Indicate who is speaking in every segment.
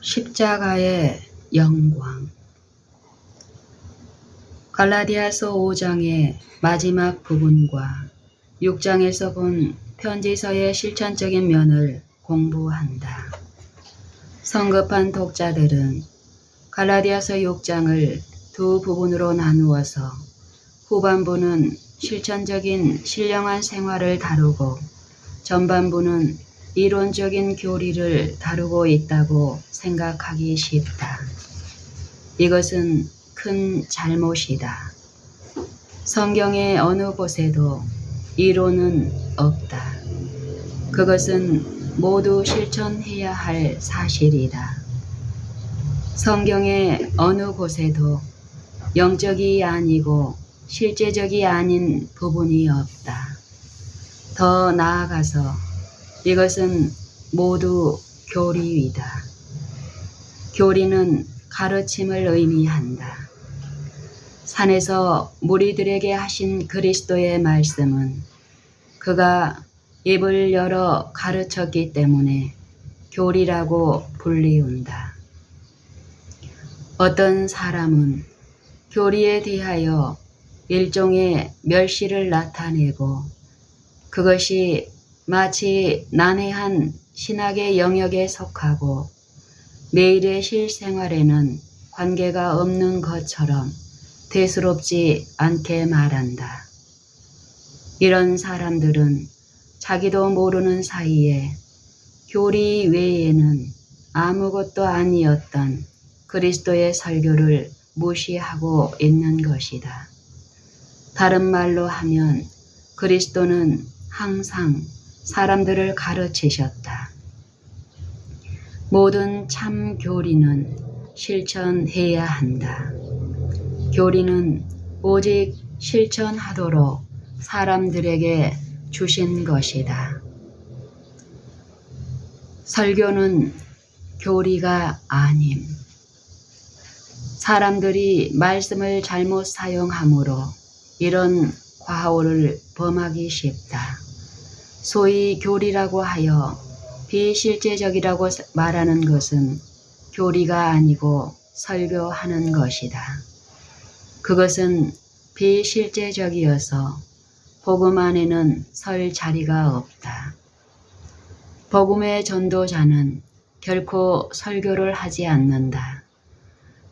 Speaker 1: 십자가의 영광. 갈라디아서 5장의 마지막 부분과 6장에서 본 편지서의 실천적인 면을 공부한다. 성급한 독자들은 갈라디아서 6장을 두 부분으로 나누어서 후반부는 실천적인 신령한 생활을 다루고 전반부는 이론적인 교리를 다루고 있다고 생각하기 쉽다. 이것은 큰 잘못이다. 성경의 어느 곳에도 이론은 없다. 그것은 모두 실천해야 할 사실이다. 성경의 어느 곳에도 영적이 아니고 실제적이 아닌 부분이 없다. 더 나아가서 이것은 모두 교리이다. 교리는 가르침을 의미한다. 산에서 무리들에게 하신 그리스도의 말씀은 그가 입을 열어 가르쳤기 때문에 교리라고 불리운다. 어떤 사람은 교리에 대하여 일종의 멸시를 나타내고 그것이 마치 난해한 신학의 영역에 속하고 매일의 실생활에는 관계가 없는 것처럼 대수롭지 않게 말한다. 이런 사람들은 자기도 모르는 사이에 교리 외에는 아무것도 아니었던 그리스도의 설교를 무시하고 있는 것이다. 다른 말로 하면 그리스도는 항상 사람들을 가르치셨다. 모든 참 교리는 실천해야 한다. 교리는 오직 실천하도록 사람들에게 주신 것이다. 설교는 교리가 아님. 사람들이 말씀을 잘못 사용함으로 이런 과오를 범하기 쉽다. 소위 교리라고 하여 비실제적이라고 말하는 것은 교리가 아니고 설교하는 것이다. 그것은 비실제적이어서 복음 안에는 설 자리가 없다. 복음의 전도자는 결코 설교를 하지 않는다.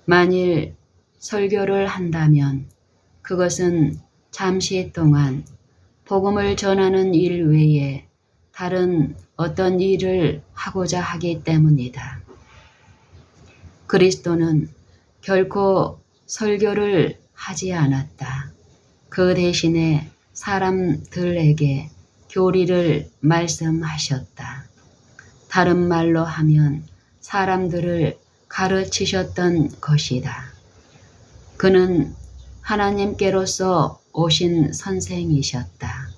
Speaker 1: 만일 설교를 한다면 그것은 잠시 동안 복음을 전하는 일 외에 다른 어떤 일을 하고자 하기 때문이다. 그리스도는 결코 설교를 하지 않았다. 그 대신에 사람들에게 교리를 말씀하셨다. 다른 말로 하면 사람들을 가르치셨던 것이다. 그는 하나님께로서 오신 선생이셨다.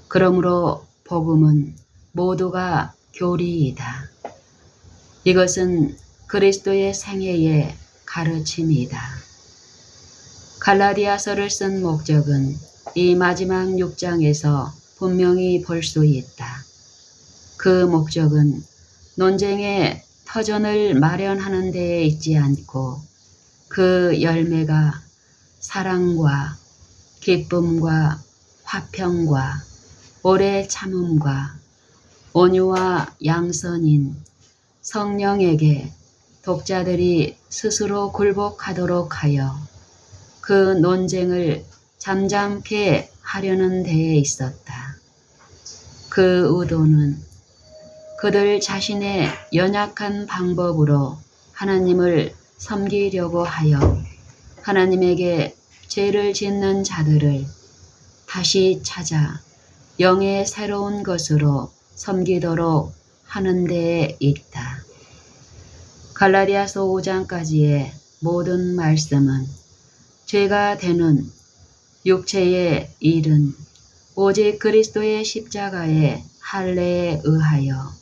Speaker 1: 그러므로 복음은 모두가 교리이다. 이것은 그리스도의 생애의 가르침이다. 갈라디아서를 쓴 목적은 이 마지막 6장에서 분명히 볼 수 있다. 그 목적은 논쟁의 터전을 마련하는 데에 있지 않고 그 열매가 사랑과 기쁨과 화평과 오래 참음과 온유와 양선인 성령에게 독자들이 스스로 굴복하도록 하여 그 논쟁을 잠잠케 하려는 데에 있었다. 그 의도는 그들 자신의 연약한 방법으로 하나님을 섬기려고 하여 하나님에게 죄를 짓는 자들을 다시 찾아 영의 새로운 것으로 섬기도록 하는 데에 있다. 갈라디아서 5장까지의 모든 말씀은 죄가 되는 육체의 일은 오직 그리스도의 십자가의 할례에 의하여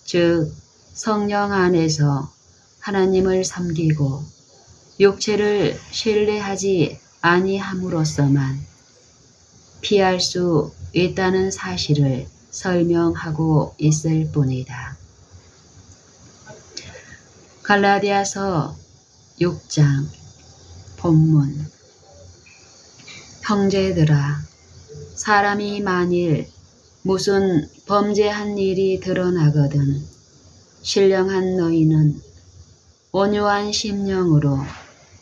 Speaker 1: 즉 성령 안에서 하나님을 섬기고 육체를 신뢰하지 아니함으로써만 피할 수 있다는 사실을 설명하고 있을 뿐이다. 갈라디아서 6장 본문. 형제들아, 사람이 만일 무슨 범죄한 일이 드러나거든 신령한 너희는 온유한 심령으로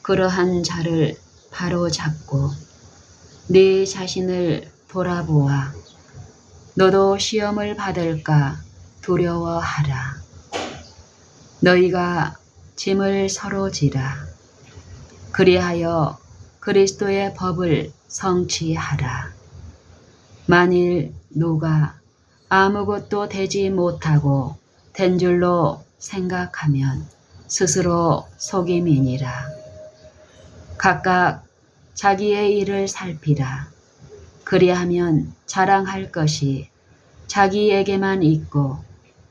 Speaker 1: 그러한 자를 바로잡고 네 자신을 돌아보아 너도 시험을 받을까 두려워하라. 너희가 짐을 서로 지라. 그리하여 그리스도의 법을 성취하라. 만일 누가 아무것도 되지 못하고 된 줄로 생각하면 스스로 속임이니라. 각각 자기의 일을 살피라. 그리하면 자랑할 것이 자기에게만 있고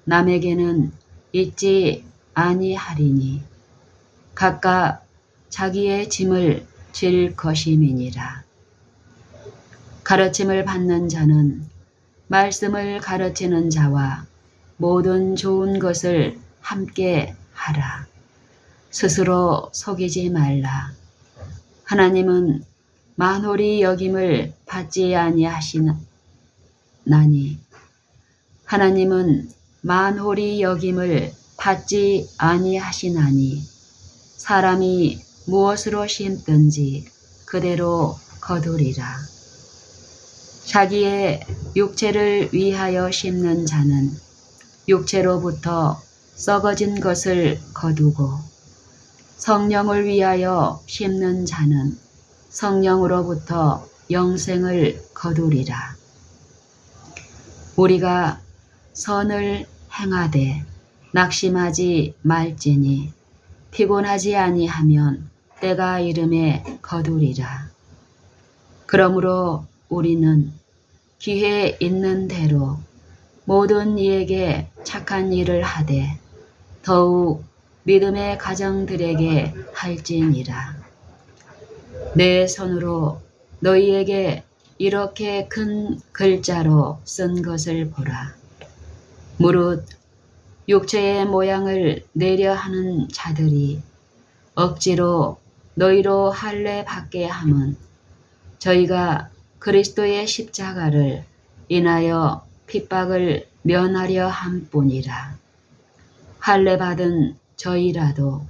Speaker 1: 남에게는 있지 아니하리니 각각 자기의 짐을 질 것임이니라. 가르침을 받는 자는 말씀을 가르치는 자와 모든 좋은 것을 함께 하라. 스스로 속이지 말라. 하나님은 만홀히 여김을 받지 아니하시나니 하나님은 만홀히 여김을 받지 아니하시나니 사람이 무엇으로 심든지 그대로 거두리라. 자기의 육체를 위하여 심는 자는 육체로부터 썩어진 것을 거두고 성령을 위하여 심는 자는 성령으로부터 영생을 거두리라. 우리가 선을 행하되 낙심하지 말지니 피곤하지 아니하면 때가 이름에 거두리라. 그러므로 우리는 기회 있는 대로 모든 이에게 착한 일을 하되 더욱 믿음의 가정들에게 할지니라. 내 손으로 너희에게 이렇게 큰 글자로 쓴 것을 보라. 무릇 육체의 모양을 내려 하는 자들이 억지로 너희로 할례 받게 함은 저희가 그리스도의 십자가를 인하여 핍박을 면하려 함뿐이라. 할례 받은 저희라도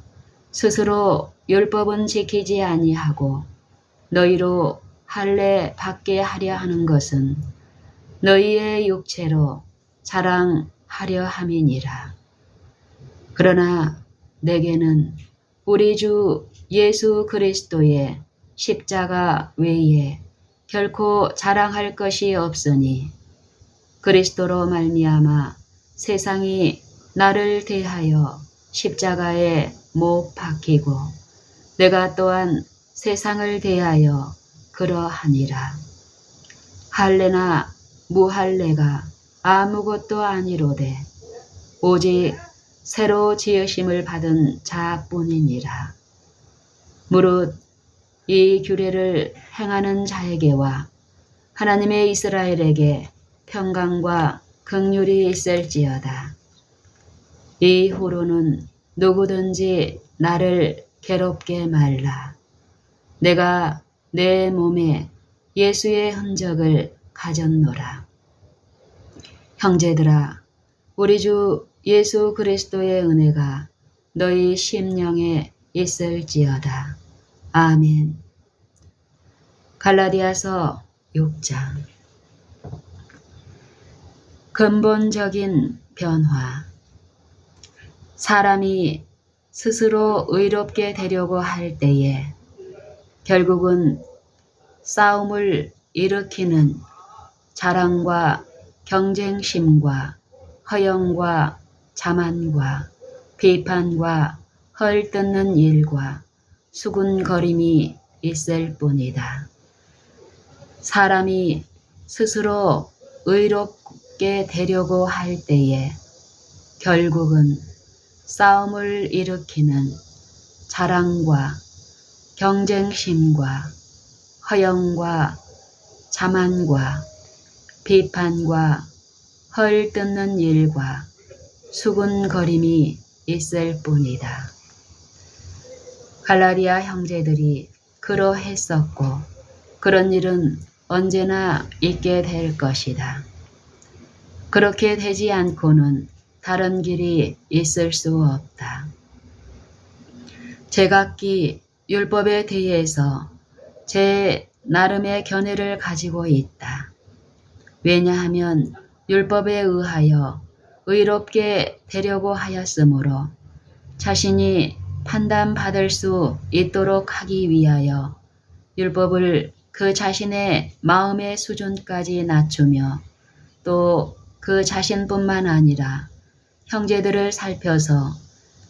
Speaker 1: 스스로 율법은 지키지 아니하고 너희로 할례 받게 하려 하는 것은 너희의 육체로 자랑하려 함이니라. 그러나 내게는 우리 주 예수 그리스도의 십자가 외에 결코 자랑할 것이 없으니 그리스도로 말미암아 세상이 나를 대하여 십자가에 못 박히고 내가 또한 세상을 대하여 그러하니라. 할례나 무할례가 아무것도 아니로되 오직 새로 지으심을 받은 자뿐이니라. 무릇 이 규례를 행하는 자에게와 하나님의 이스라엘에게 평강과 긍휼이 있을지어다. 이후로는 누구든지 나를 괴롭게 말라. 내가 내 몸에 예수의 흔적을 가졌노라. 형제들아, 우리 주 예수 그리스도의 은혜가 너희 심령에 있을지어다. 아멘. 갈라디아서 6장. 근본적인 변화. 사람이 스스로 의롭게 되려고 할 때에 결국은 싸움을 일으키는 자랑과 경쟁심과 허영과 자만과 비판과 헐뜯는 일과 수군거림이 있을 뿐이다. 사람이 스스로 의롭게 되려고 할 때에 결국은 싸움을 일으키는 자랑과 경쟁심과 허영과 자만과 비판과 헐뜯는 일과 수군거림이 있을 뿐이다. 갈라디아 형제들이 그러했었고 그런 일은 언제나 있게 될 것이다. 그렇게 되지 않고는 다른 길이 있을 수 없다. 제각기 율법에 대해서 제 나름의 견해를 가지고 있다. 왜냐하면 율법에 의하여 의롭게 되려고 하였으므로 자신이 판단받을 수 있도록 하기 위하여 율법을 그 자신의 마음의 수준까지 낮추며 또 그 자신뿐만 아니라 형제들을 살펴서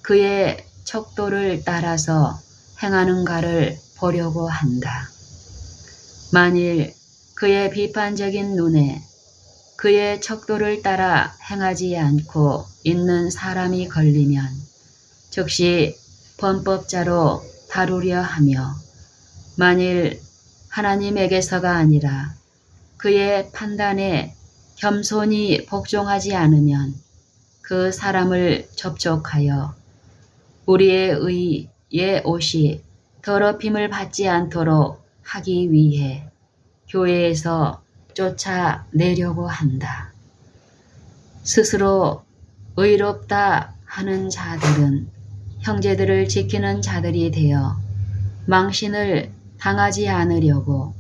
Speaker 1: 그의 척도를 따라서 행하는가를 보려고 한다. 만일 그의 비판적인 눈에 그의 척도를 따라 행하지 않고 있는 사람이 걸리면 즉시 범법자로 다루려 하며 만일 하나님에게서가 아니라 그의 판단에 겸손히 복종하지 않으면 그 사람을 접촉하여 우리의 의의 옷이 더럽힘을 받지 않도록 하기 위해 교회에서 쫓아내려고 한다. 스스로 의롭다 하는 자들은 형제들을 지키는 자들이 되어 망신을 당하지 않으려고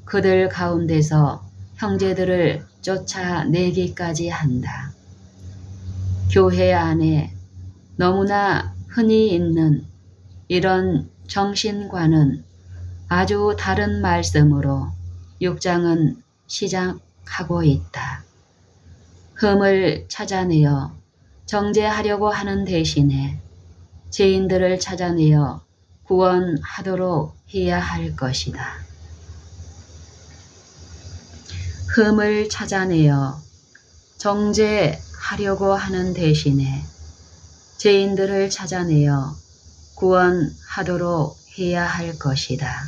Speaker 1: 그들 가운데서 형제들을 쫓아내기까지 한다. 교회 안에 너무나 흔히 있는 이런 정신과는 아주 다른 말씀으로 6장은 시작하고 있다. 흠을 찾아내어 정죄하려고 하는 대신에 죄인들을 찾아내어 구원하도록 해야 할 것이다. 흠을 찾아내어 정죄하려고 하는 대신에 죄인들을 찾아내어 구원하도록 해야 할 것이다.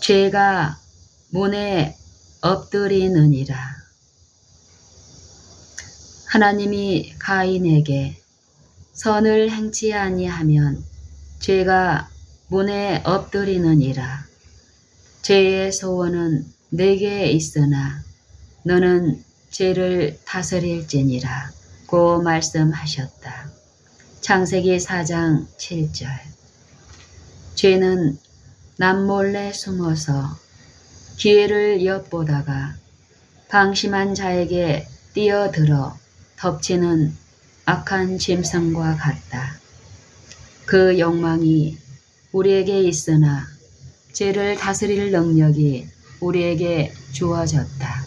Speaker 1: 죄가 문에 엎드리느니라. 하나님이 가인에게 선을 행치 아니하면 죄가 문에 엎드리느니라. 죄의 소원은 내게 있으나 너는 죄를 다스릴지니라 고 말씀하셨다. 창세기 4장 7절. 죄는 남몰래 숨어서 기회를 엿보다가 방심한 자에게 뛰어들어 덮치는 악한 짐승과 같다. 그 욕망이 우리에게 있으나 죄를 다스릴 능력이 우리에게 주어졌다.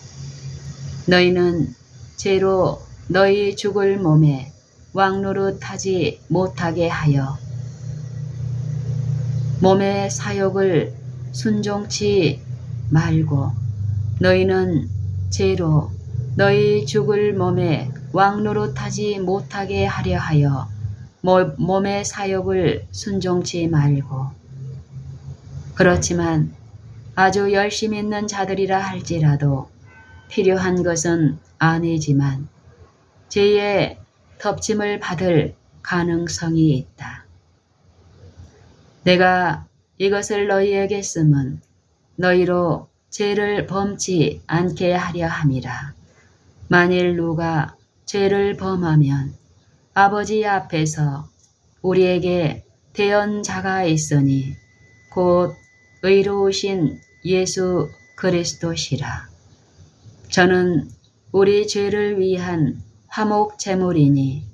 Speaker 1: 너희는 죄로 너희 죽을 몸에 왕노릇하지 못하게 하여 몸의 사욕을 순종치 말고 너희는 죄로 너희 죽을 몸에 왕노릇하지 못하게 하려 하여 몸의 사욕을 순종치 말고 그렇지만 아주 열심 있는 자들이라 할지라도 필요한 것은 아니지만 죄의 덮침을 받을 가능성이 있다. 내가 이것을 너희에게 쓰면 너희로 죄를 범치 않게 하려 함이라. 만일 누가 죄를 범하면 아버지 앞에서 우리에게 대언자가 있으니 곧 의로우신 예수 그리스도시라. 저는 우리 죄를 위한 화목 제물이니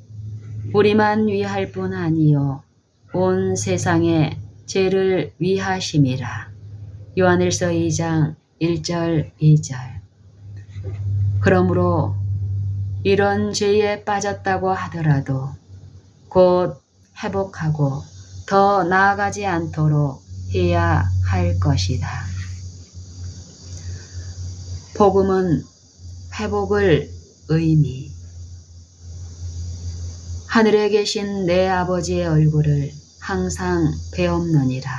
Speaker 1: 우리만 위할 뿐 아니요 온 세상의 죄를 위하심이라. 요한일서 2장 1절 2절. 그러므로 이런 죄에 빠졌다고 하더라도 곧 회복하고 더 나아가지 않도록 해야 할 것이다. 복음은 회복을 의미. 하늘에 계신 내 아버지의 얼굴을 항상 배옵느니라.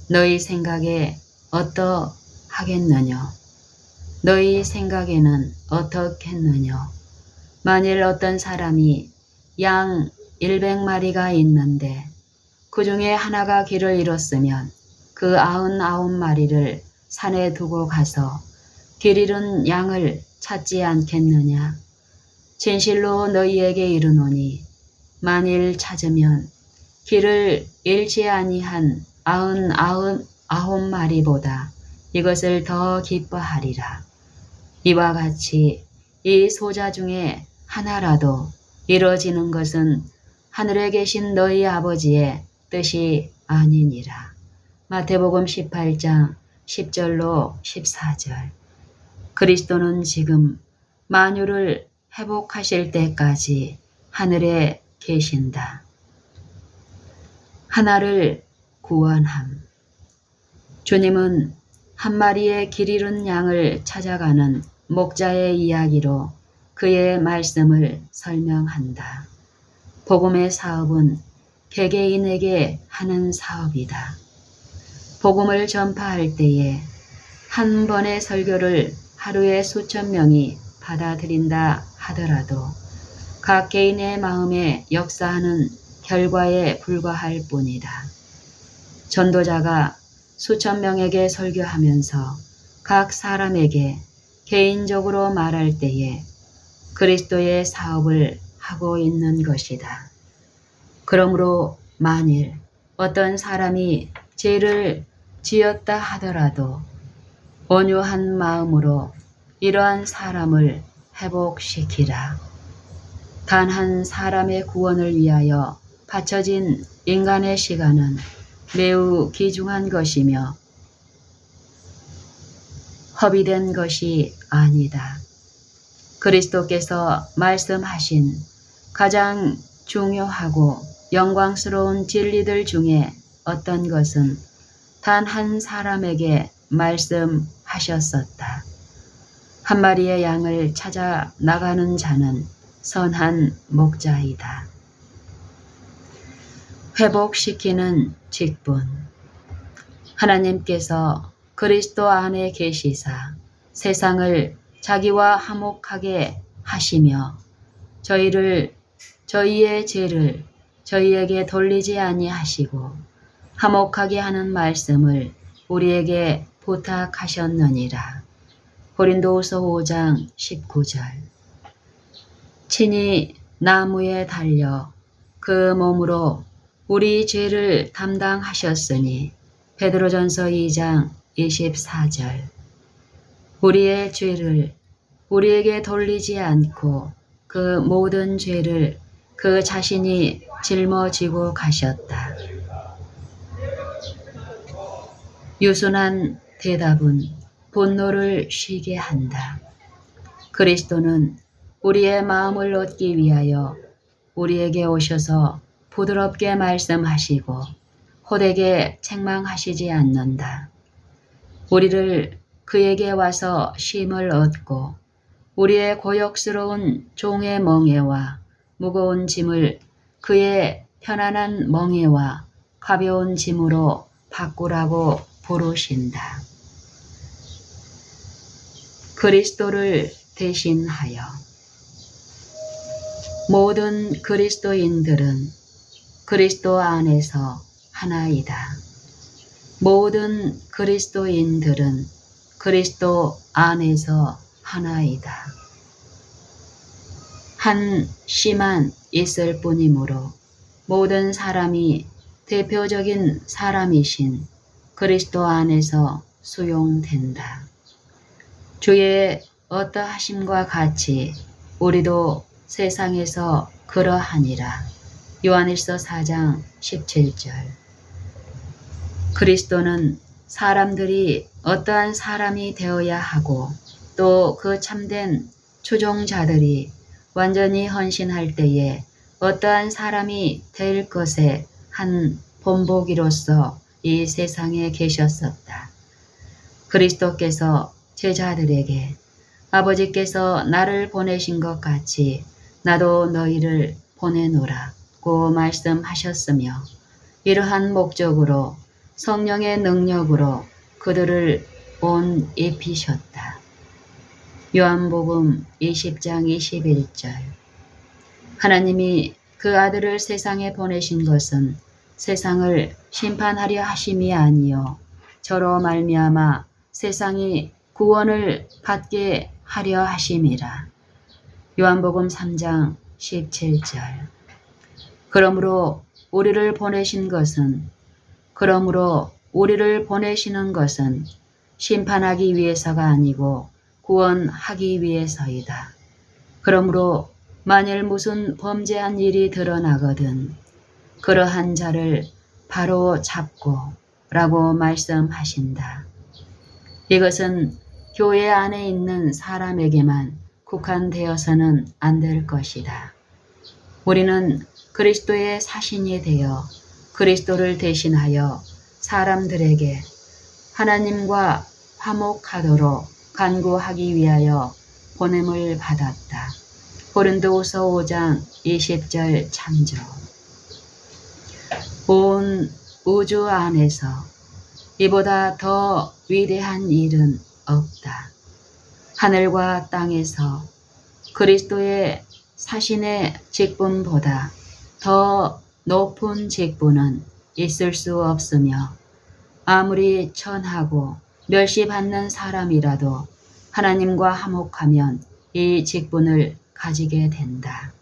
Speaker 1: 너희 생각에 어떠하겠느냐? 너희 생각에는 어떻겠느냐? 만일 어떤 사람이 양 100마리가 있는데 그 중에 하나가 길을 잃었으면 그 99마리를 산에 두고 가서 길 잃은 양을 찾지 않겠느냐. 진실로 너희에게 이르노니 만일 찾으면 길을 잃지 아니한 99마리보다 이것을 더 기뻐하리라. 이와 같이 이 소자 중에 하나라도 이루어지는 것은 하늘에 계신 너희 아버지의 뜻이 아니니라. 마태복음 18장 10절로 14절. 그리스도는 지금 만유를 회복하실 때까지 하늘에 계신다. 하나를 구원함. 주님은 한 마리의 길 잃은 양을 찾아가는 목자의 이야기로 그의 말씀을 설명한다. 복음의 사업은 개개인에게 하는 사업이다. 복음을 전파할 때에 한 번의 설교를 하루에 수천 명이 받아들인다 하더라도 각 개인의 마음에 역사하는 결과에 불과할 뿐이다. 전도자가 수천 명에게 설교하면서 각 사람에게 개인적으로 말할 때에 그리스도의 사업을 하고 있는 것이다. 그러므로 만일 어떤 사람이 죄를 지었다 하더라도 온유한 마음으로 이러한 사람을 회복시키라. 단 한 사람의 구원을 위하여 바쳐진 인간의 시간은 매우 귀중한 것이며 허비된 것이 아니다. 그리스도께서 말씀하신 가장 중요하고 영광스러운 진리들 중에 어떤 것은 단 한 사람에게 말씀하셨었다. 한 마리의 양을 찾아 나가는 자는 선한 목자이다. 회복시키는 직분. 하나님께서 그리스도 안에 계시사 세상을 자기와 화목하게 하시며 저희를 저희의 죄를 저희에게 돌리지 아니하시고 화목하게 하는 말씀을 우리에게 부탁하셨느니라. 고린도후서 5장 19절. 친히 나무에 달려 그 몸으로 우리 죄를 담당하셨으니 베드로전서 2장 24절. 우리의 죄를 우리에게 돌리지 않고 그 모든 죄를 그 자신이 짊어지고 가셨다. 유순한 대답은 분노를 쉬게 한다. 그리스도는 우리의 마음을 얻기 위하여 우리에게 오셔서 부드럽게 말씀하시고 호되게 책망하시지 않는다. 우리를 그에게 와서 쉼을 얻고 우리의 고역스러운 종의 멍에와 무거운 짐을 그의 편안한 멍에와 가벼운 짐으로 바꾸라고 부르신다. 그리스도를 대신하여. 모든 그리스도인들은 그리스도 안에서 하나이다. 모든 그리스도인들은 그리스도 안에서 하나이다. 한 씨만 있을 뿐이므로 모든 사람이 대표적인 사람이신 그리스도 안에서 수용된다. 주의 어떠하심과 같이 우리도 세상에서 그러하니라. 요한일서 4장 17절. 그리스도는 사람들이 어떠한 사람이 되어야 하고 또 그 참된 추종자들이 완전히 헌신할 때에 어떠한 사람이 될 것에 한 본보기로서 이 세상에 계셨었다. 그리스도께서 제자들에게 아버지께서 나를 보내신 것 같이 나도 너희를 보내노라고 말씀하셨으며 이러한 목적으로 성령의 능력으로 그들을 온 입히셨다. 요한복음 20장 21절. 하나님이 그 아들을 세상에 보내신 것은 세상을 심판하려 하심이 아니요 저로 말미암아 세상이 구원을 받게 하려 하심이라. 요한복음 3장 17절. 그러므로 우리를 보내시는 것은 심판하기 위해서가 아니고 구원하기 위해서이다. 그러므로 만일 무슨 범죄한 일이 드러나거든 그러한 자를 바로 잡고 라고 말씀하신다. 이것은 교회 안에 있는 사람에게만 국한되어서는 안 될 것이다. 우리는 그리스도의 사신이 되어 그리스도를 대신하여 사람들에게 하나님과 화목하도록 간구하기 위하여 보냄을 받았다. 고린도후서 5장 20절 참조. 온 우주 안에서 이보다 더 위대한 일은 없다. 하늘과 땅에서 그리스도의 사신의 직분보다 더 높은 직분은 있을 수 없으며 아무리 천하고 멸시받는 사람이라도 하나님과 화목하면 이 직분을 가지게 된다.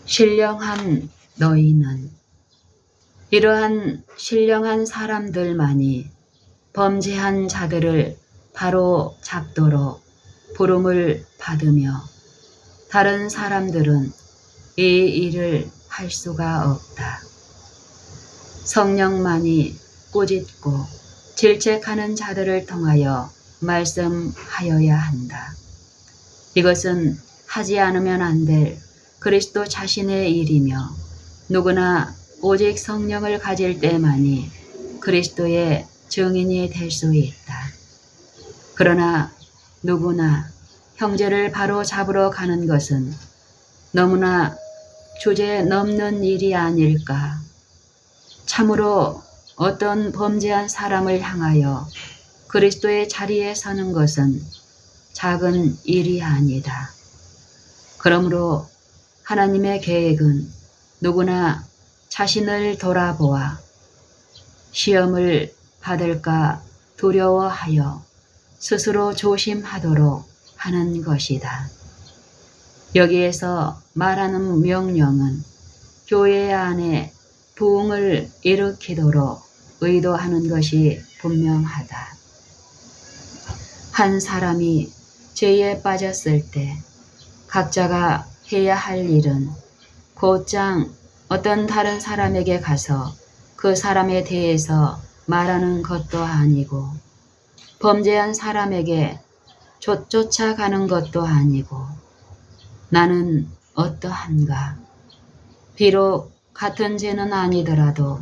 Speaker 1: 신령한 너희는 이러한 신령한 사람들만이 범죄한 자들을 바로 잡도록 부름을 받으며 다른 사람들은 이 일을 할 수가 없다. 성령만이 꾸짖고 질책하는 자들을 통하여 말씀하여야 한다. 이것은 하지 않으면 안 될 그리스도 자신의 일이며 누구나 오직 성령을 가질 때만이 그리스도의 증인이 될 수 있다. 그러나 누구나 형제를 바로 잡으러 가는 것은 너무나 주제넘는 일이 아닐까. 참으로 어떤 범죄한 사람을 향하여 그리스도의 자리에 서는 것은 작은 일이 아니다. 그러므로 하나님의 계획은 누구나 자신을 돌아보아 시험을 받을까 두려워하여 스스로 조심하도록 하는 것이다. 여기에서 말하는 명령은 교회 안에 부흥을 일으키도록 의도하는 것이 분명하다. 한 사람이 죄에 빠졌을 때 각자가 해야 할 일은 곧장 어떤 다른 사람에게 가서 그 사람에 대해서 말하는 것도 아니고 범죄한 사람에게 쫓아가는 것도 아니고 나는 어떠한가? 비록 같은 죄는 아니더라도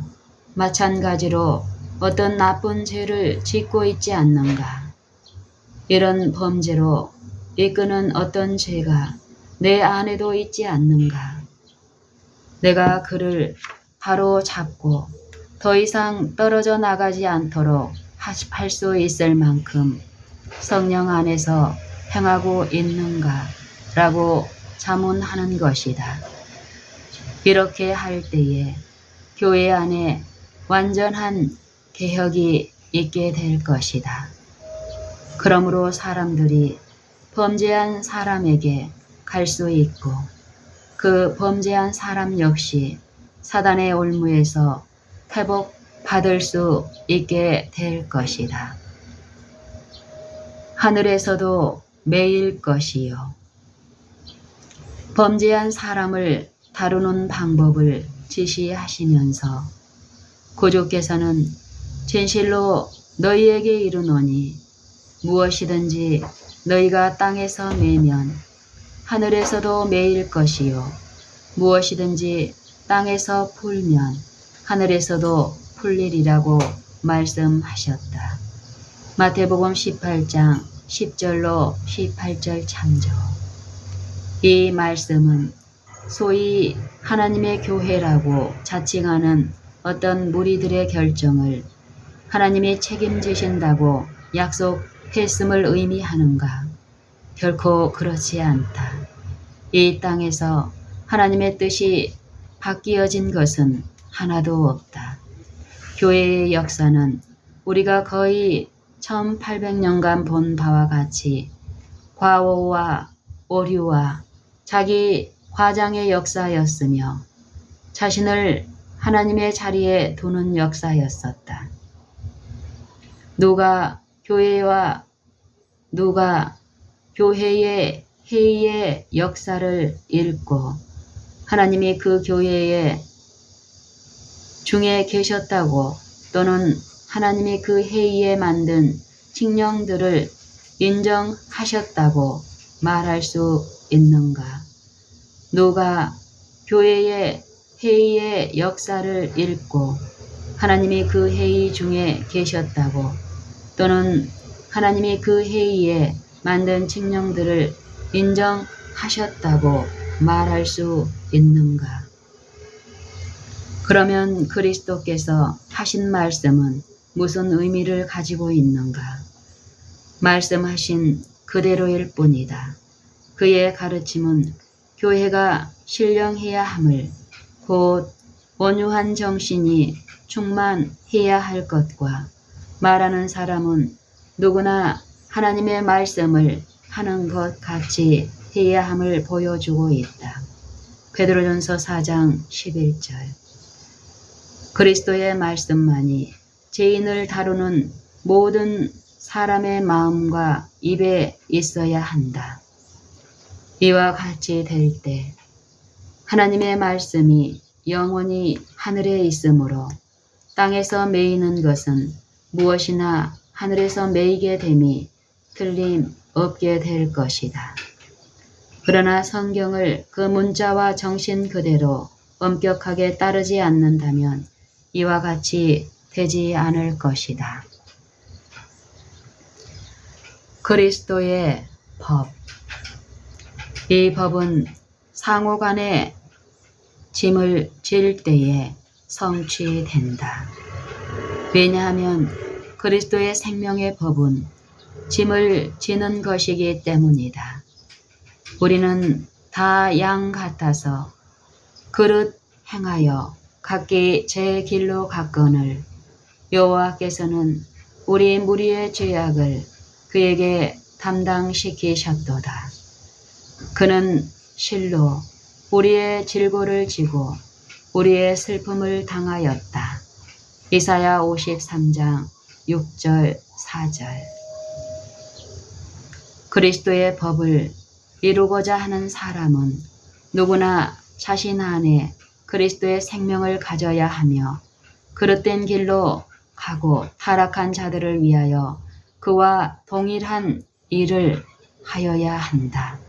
Speaker 1: 마찬가지로 어떤 나쁜 죄를 짓고 있지 않는가? 이런 범죄로 이끄는 어떤 죄가 내 안에도 있지 않는가? 내가 그를 바로 잡고 더 이상 떨어져 나가지 않도록 할 수 있을 만큼 성령 안에서 행하고 있는가? 라고 자문하는 것이다. 이렇게 할 때에 교회 안에 완전한 개혁이 있게 될 것이다. 그러므로 사람들이 범죄한 사람에게 갈 수 있고 그 범죄한 사람 역시 사단의 올무에서 회복받을 수 있게 될 것이다. 하늘에서도 매일 것이요. 범죄한 사람을 다루는 방법을 지시하시면서 구주께서는 진실로 너희에게 이르노니 무엇이든지 너희가 땅에서 매면 하늘에서도 매일 것이요 무엇이든지 땅에서 풀면 하늘에서도 풀리리라고 말씀하셨다. 마태복음 18장 10절로 18절 참조. 이 말씀은 소위 하나님의 교회라고 자칭하는 어떤 무리들의 결정을 하나님이 책임지신다고 약속했음을 의미하는가? 결코 그렇지 않다. 이 땅에서 하나님의 뜻이 바뀌어진 것은 하나도 없다. 교회의 역사는 우리가 거의 1800년간 본 바와 같이 과오와 오류와 자기 과장의 역사였으며 자신을 하나님의 자리에 두는 역사였었다. 누가 교회의 회의의 역사를 읽고 하나님이 그 교회의 중에 계셨다고 또는 하나님이 그 회의에 만든 칙령들을 인정하셨다고 말할 수 있는가? 누가 교회의 회의의 역사를 읽고 하나님이 그 회의 중에 계셨다고 또는 하나님이 그 회의에 만든 칙령들을 인정하셨다고 말할 수 있는가? 그러면 그리스도께서 하신 말씀은 무슨 의미를 가지고 있는가? 말씀하신 그대로일 뿐이다. 그의 가르침은 교회가 신령해야 함을, 곧 온유한 정신이 충만해야 할 것과 말하는 사람은 누구나 하나님의 말씀을 하는 것 같이 해야 함을 보여주고 있다. 베드로전서 4장 11절. 그리스도의 말씀만이 죄인을 다루는 모든 사람의 마음과 입에 있어야 한다. 이와 같이 될 때 하나님의 말씀이 영원히 하늘에 있으므로 땅에서 매이는 것은 무엇이나 하늘에서 매이게 됨이 틀림없게 될 것이다. 그러나 성경을 그 문자와 정신 그대로 엄격하게 따르지 않는다면 이와 같이 되지 않을 것이다. 그리스도의 법. 이 법은 상호간에 짐을 질 때에 성취된다. 왜냐하면 그리스도의 생명의 법은 짐을 지는 것이기 때문이다. 우리는 다 양 같아서 그릇 행하여 각기 제 길로 갔거늘 여호와께서는 우리 무리의 죄악을 그에게 담당시키셨도다. 그는 실로 우리의 질고를 지고 우리의 슬픔을 당하였다. 이사야 53장 6절 4절. 그리스도의 법을 이루고자 하는 사람은 누구나 자신 안에 그리스도의 생명을 가져야 하며 그릇된 길로 가고 타락한 자들을 위하여 그와 동일한 일을 하여야 한다.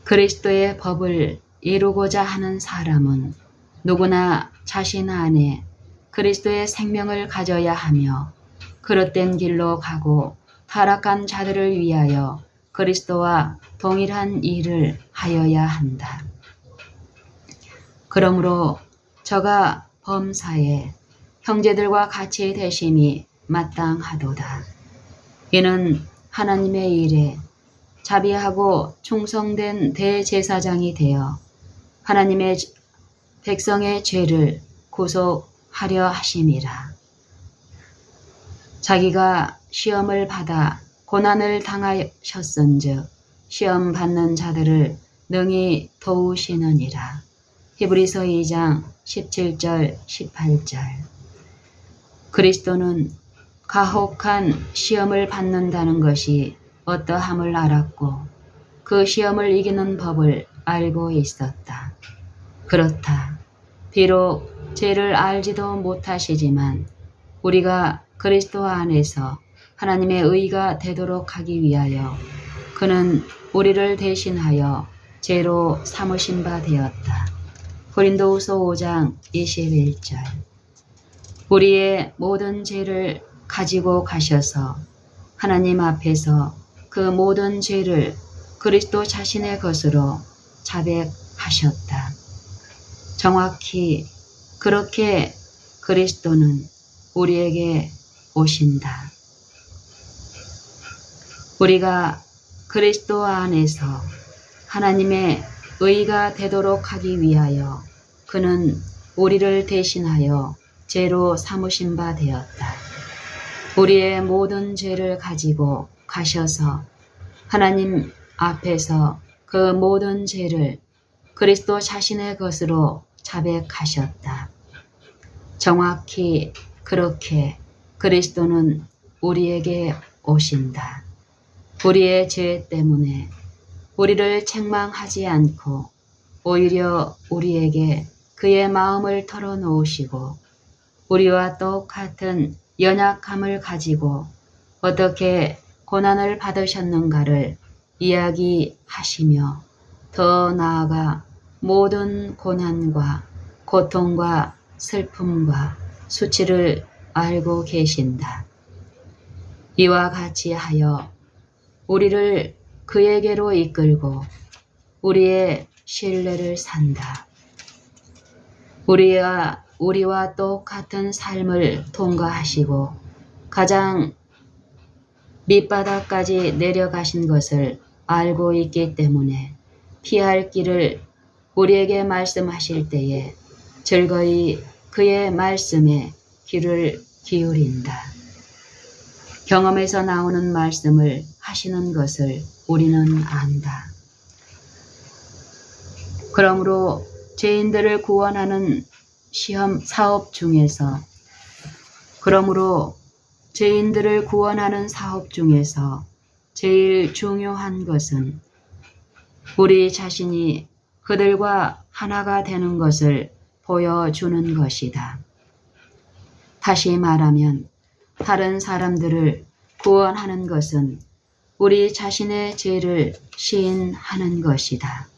Speaker 1: 그리스도의 법을 이루고자 하는 사람은 누구나 자신 안에 그리스도의 생명을 가져야 하며 그릇된 길로 가고 타락한 자들을 위하여 그리스도와 동일한 일을 하여야 한다. 그러므로 저가 범사에 형제들과 같이 되심이 마땅하도다. 이는 하나님의 일에 자비하고 충성된 대제사장이 되어 하나님의 백성의 죄를 구속하려 하심이라. 자기가 시험을 받아 고난을 당하셨은즉 시험 받는 자들을 능히 도우시느니라. 히브리서 2장 17절 18절. 그리스도는 가혹한 시험을 받는다는 것이 어떠함을 알았고 그 시험을 이기는 법을 알고 있었다. 그렇다. 비록 죄를 알지도 못하시지만 우리가 그리스도 안에서 하나님의 의가 되도록 하기 위하여 그는 우리를 대신하여 죄로 삼으신 바 되었다. 고린도후서 5장 21절. 우리의 모든 죄를 가지고 가셔서 하나님 앞에서 그 모든 죄를 그리스도 자신의 것으로 자백하셨다. 정확히 그렇게 그리스도는 우리에게 오신다. 우리가 그리스도 안에서 하나님의 의가 되도록 하기 위하여 그는 우리를 대신하여 죄로 삼으신 바 되었다. 우리의 모든 죄를 가지고 가셔서 하나님 앞에서 그 모든 죄를 그리스도 자신의 것으로 자백하셨다. 정확히 그렇게 그리스도는 우리에게 오신다. 우리의 죄 때문에 우리를 책망하지 않고 오히려 우리에게 그의 마음을 털어놓으시고 우리와 똑같은 연약함을 가지고 어떻게 고난을 받으셨는가를 이야기하시며 더 나아가 모든 고난과 고통과 슬픔과 수치를 알고 계신다. 이와 같이 하여 우리를 그에게로 이끌고 우리의 신뢰를 산다. 우리와 똑같은 삶을 통과하시고 가장 밑바닥까지 내려가신 것을 알고 있기 때문에 피할 길을 우리에게 말씀하실 때에 즐거이 그의 말씀에 귀를 기울인다. 경험에서 나오는 말씀을 하시는 것을 우리는 안다. 그러므로 죄인들을 구원하는 사업 중에서 제일 중요한 것은 우리 자신이 그들과 하나가 되는 것을 보여주는 것이다. 다시 말하면 다른 사람들을 구원하는 것은 우리 자신의 죄를 시인하는 것이다.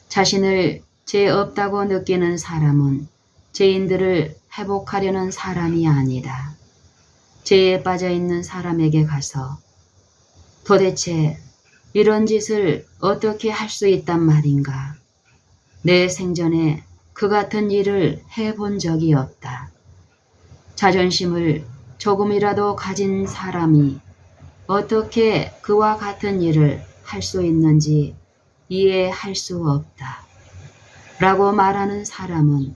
Speaker 1: 자신을 죄 없다고 느끼는 사람은 죄인들을 회복하려는 사람이 아니다. 죄에 빠져 있는 사람에게 가서 도대체 이런 짓을 어떻게 할 수 있단 말인가? 내 생전에 그 같은 일을 해본 적이 없다. 자존심을 조금이라도 가진 사람이 어떻게 그와 같은 일을 할 수 있는지 이해할 수 없다. 라고 말하는 사람은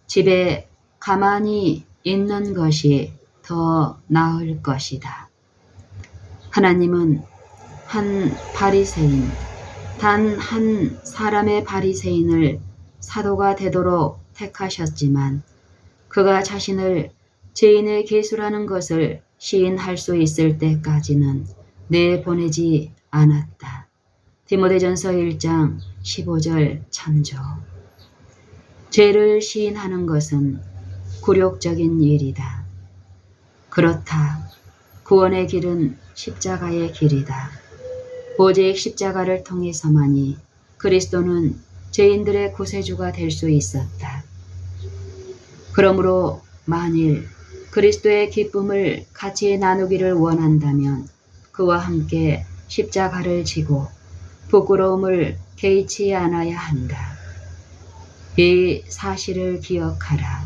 Speaker 1: 집에 가만히 있는 것이 더 나을 것이다. 하나님은 한 바리새인, 단 한 사람의 바리새인을 사도가 되도록 택하셨지만 그가 자신을 죄인의 계수라는 것을 시인할 수 있을 때까지는 내보내지 않았다. 디모데전서 1장 15절 참조. 죄를 시인하는 것은 굴욕적인 일이다. 그렇다. 구원의 길은 십자가의 길이다. 오직 십자가를 통해서만이 그리스도는 죄인들의 구세주가 될 수 있었다. 그러므로 만일 그리스도의 기쁨을 같이 나누기를 원한다면 그와 함께 십자가를 지고 부끄러움을 개의치 않아야 한다. 이 사실을 기억하라.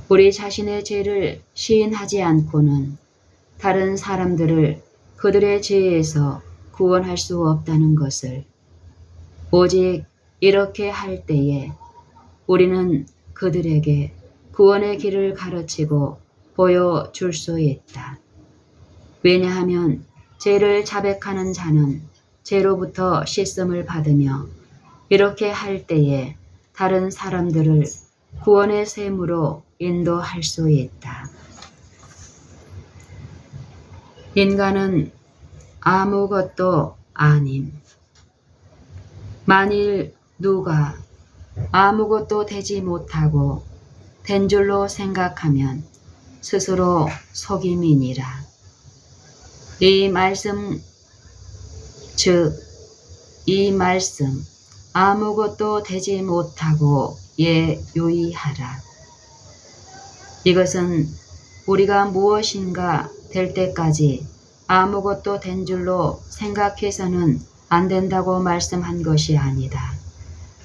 Speaker 1: 우리 자신의 죄를 시인하지 않고는 다른 사람들을 그들의 죄에서 구원할 수 없다는 것을, 오직 이렇게 할 때에 우리는 그들에게 구원의 길을 가르치고 보여줄 수 있다. 왜냐하면 죄를 자백하는 자는 죄로부터 씻음을 받으며 이렇게 할 때에 다른 사람들을 구원의 샘으로 인도할 수 있다. 인간은 아무것도 아님. 만일 누가 아무것도 되지 못하고 된 줄로 생각하면 스스로 속임이니라. 이 말씀 아무것도 되지 못하고 유의하라. 이것은 우리가 무엇인가 될 때까지 아무것도 된 줄로 생각해서는 안 된다고 말씀한 것이 아니다.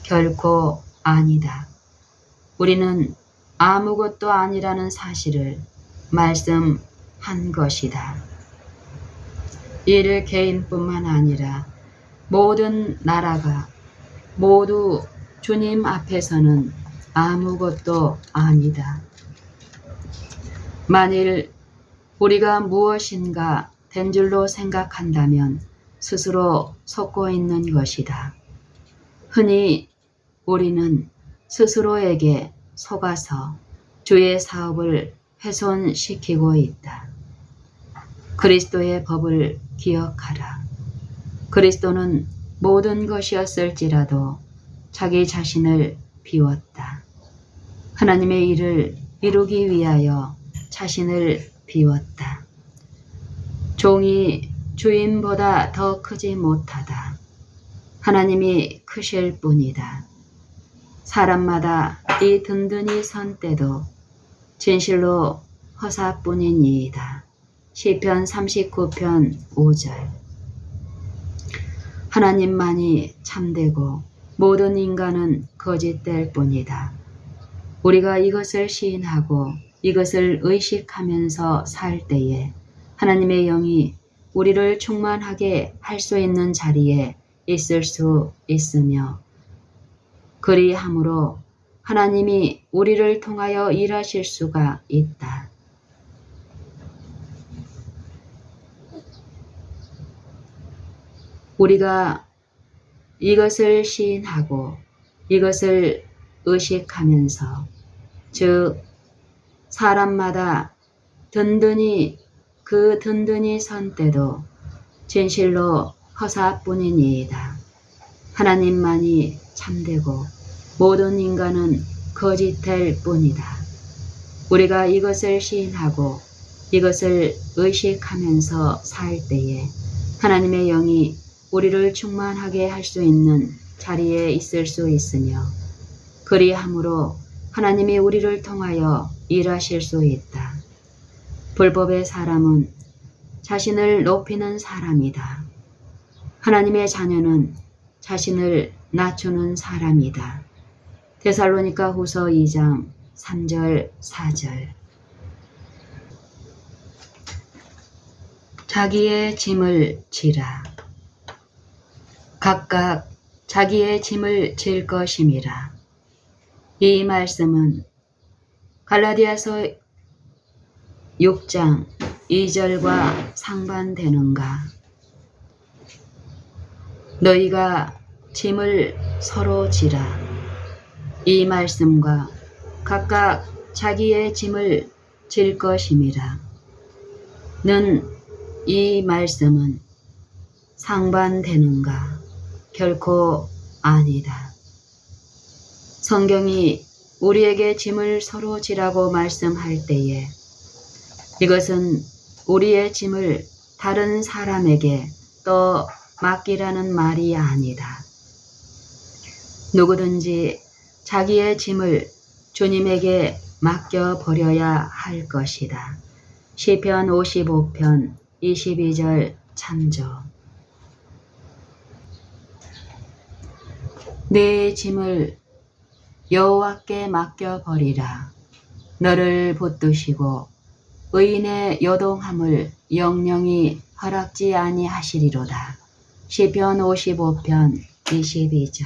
Speaker 1: 결코 아니다. 우리는 아무것도 아니라는 사실을 말씀한 것이다. 일 개인뿐만 아니라 모든 나라가 모두 주님 앞에서는 아무것도 아니다. 만일 우리가 무엇인가 된 줄로 생각한다면 스스로 속고 있는 것이다. 흔히 우리는 스스로에게 속아서 주의 사업을 훼손시키고 있다. 그리스도의 법을 기억하라. 그리스도는 모든 것이었을지라도 자기 자신을 비웠다. 하나님의 일을 이루기 위하여 자신을 비웠다. 종이 주인보다 더 크지 못하다. 하나님이 크실 뿐이다. 사람마다 이 든든히 선 때도 진실로 허사뿐이니이다. 시편 39편 5절. 하나님만이 참되고 모든 인간은 거짓될 뿐이다. 우리가 이것을 시인하고 이것을 의식하면서 살 때에 하나님의 영이 우리를 충만하게 할 수 있는 자리에 있을 수 있으며, 그리함으로 하나님이 우리를 통하여 일하실 수가 있다. 우리가 이것을 시인하고 이것을 의식하면서, 즉 사람마다 든든히 선 때도 진실로 허사뿐이니이다. 하나님만이 참되고 모든 인간은 거짓될 뿐이다. 우리가 이것을 시인하고 이것을 의식하면서 살 때에 하나님의 영이 우리를 충만하게 할 수 있는 자리에 있을 수 있으며, 그리함으로 하나님이 우리를 통하여 일하실 수 있다. 불법의 사람은 자신을 높이는 사람이다. 하나님의 자녀는 자신을 낮추는 사람이다. 데살로니가 후서 2장 3절 4절. 자기의 짐을 지라. 각각 자기의 짐을 질 것임이라. 이 말씀은 갈라디아서 6장 2절과 상반되는가? 너희가 짐을 서로 지라. 이 말씀과 각각 자기의 짐을 질 것임이라. 는 이 말씀은 상반되는가? 결코 아니다. 성경이 우리에게 짐을 서로 지라고 말씀할 때에 이것은 우리의 짐을 다른 사람에게 또 맡기라는 말이 아니다. 누구든지 자기의 짐을 주님에게 맡겨버려야 할 것이다. 시편 55편 22절 참조. 내 짐을 여호와께 맡겨버리라. 너를 붙드시고 의인의 요동함을 영영이 허락지 아니하시리로다. 시편 55편 22절.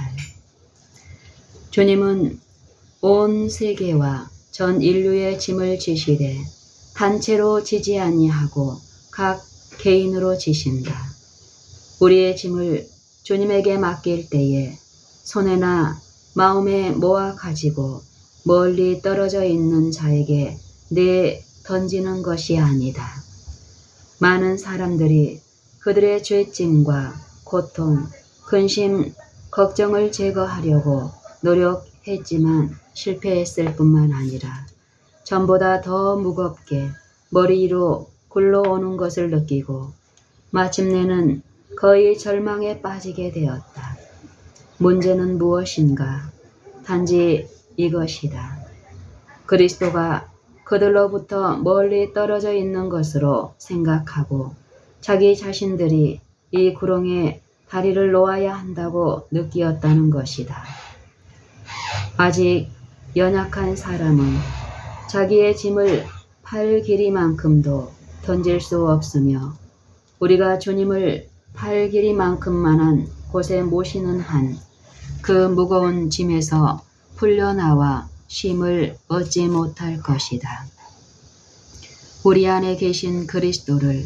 Speaker 1: 주님은 온 세계와 전 인류의 짐을 지시되 단체로 지지 아니하고 각 개인으로 지신다. 우리의 짐을 주님에게 맡길 때에 손에나 마음에 모아 가지고 멀리 떨어져 있는 자에게 던지는 것이 아니다. 많은 사람들이 그들의 죄짐과 고통, 근심, 걱정을 제거하려고 노력했지만 실패했을 뿐만 아니라 전보다 더 무겁게 머리 위로 굴러오는 것을 느끼고 마침내는 거의 절망에 빠지게 되었다. 문제는 무엇인가? 단지 이것이다. 그리스도가 그들로부터 멀리 떨어져 있는 것으로 생각하고 자기 자신들이 이 구렁에 다리를 놓아야 한다고 느끼었다는 것이다. 아직 연약한 사람은 자기의 짐을 팔 길이만큼도 던질 수 없으며 우리가 주님을 팔 길이만큼만한 곳에 모시는 한 그 무거운 짐에서 풀려나와 쉼을 얻지 못할 것이다. 우리 안에 계신 그리스도를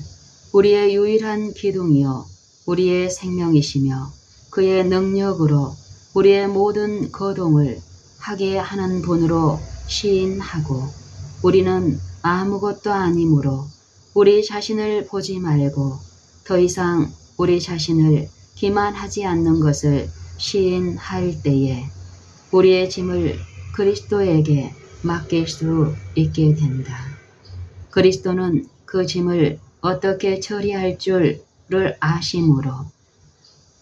Speaker 1: 우리의 유일한 기둥이요 우리의 생명이시며 그의 능력으로 우리의 모든 거동을 하게 하는 분으로 시인하고 우리는 아무것도 아니므로 우리 자신을 보지 말고 더 이상 우리 자신을 기만하지 않는 것을 시인할 때에 우리의 짐을 그리스도에게 맡길 수 있게 된다. 그리스도는 그 짐을 어떻게 처리할 줄을 아심으로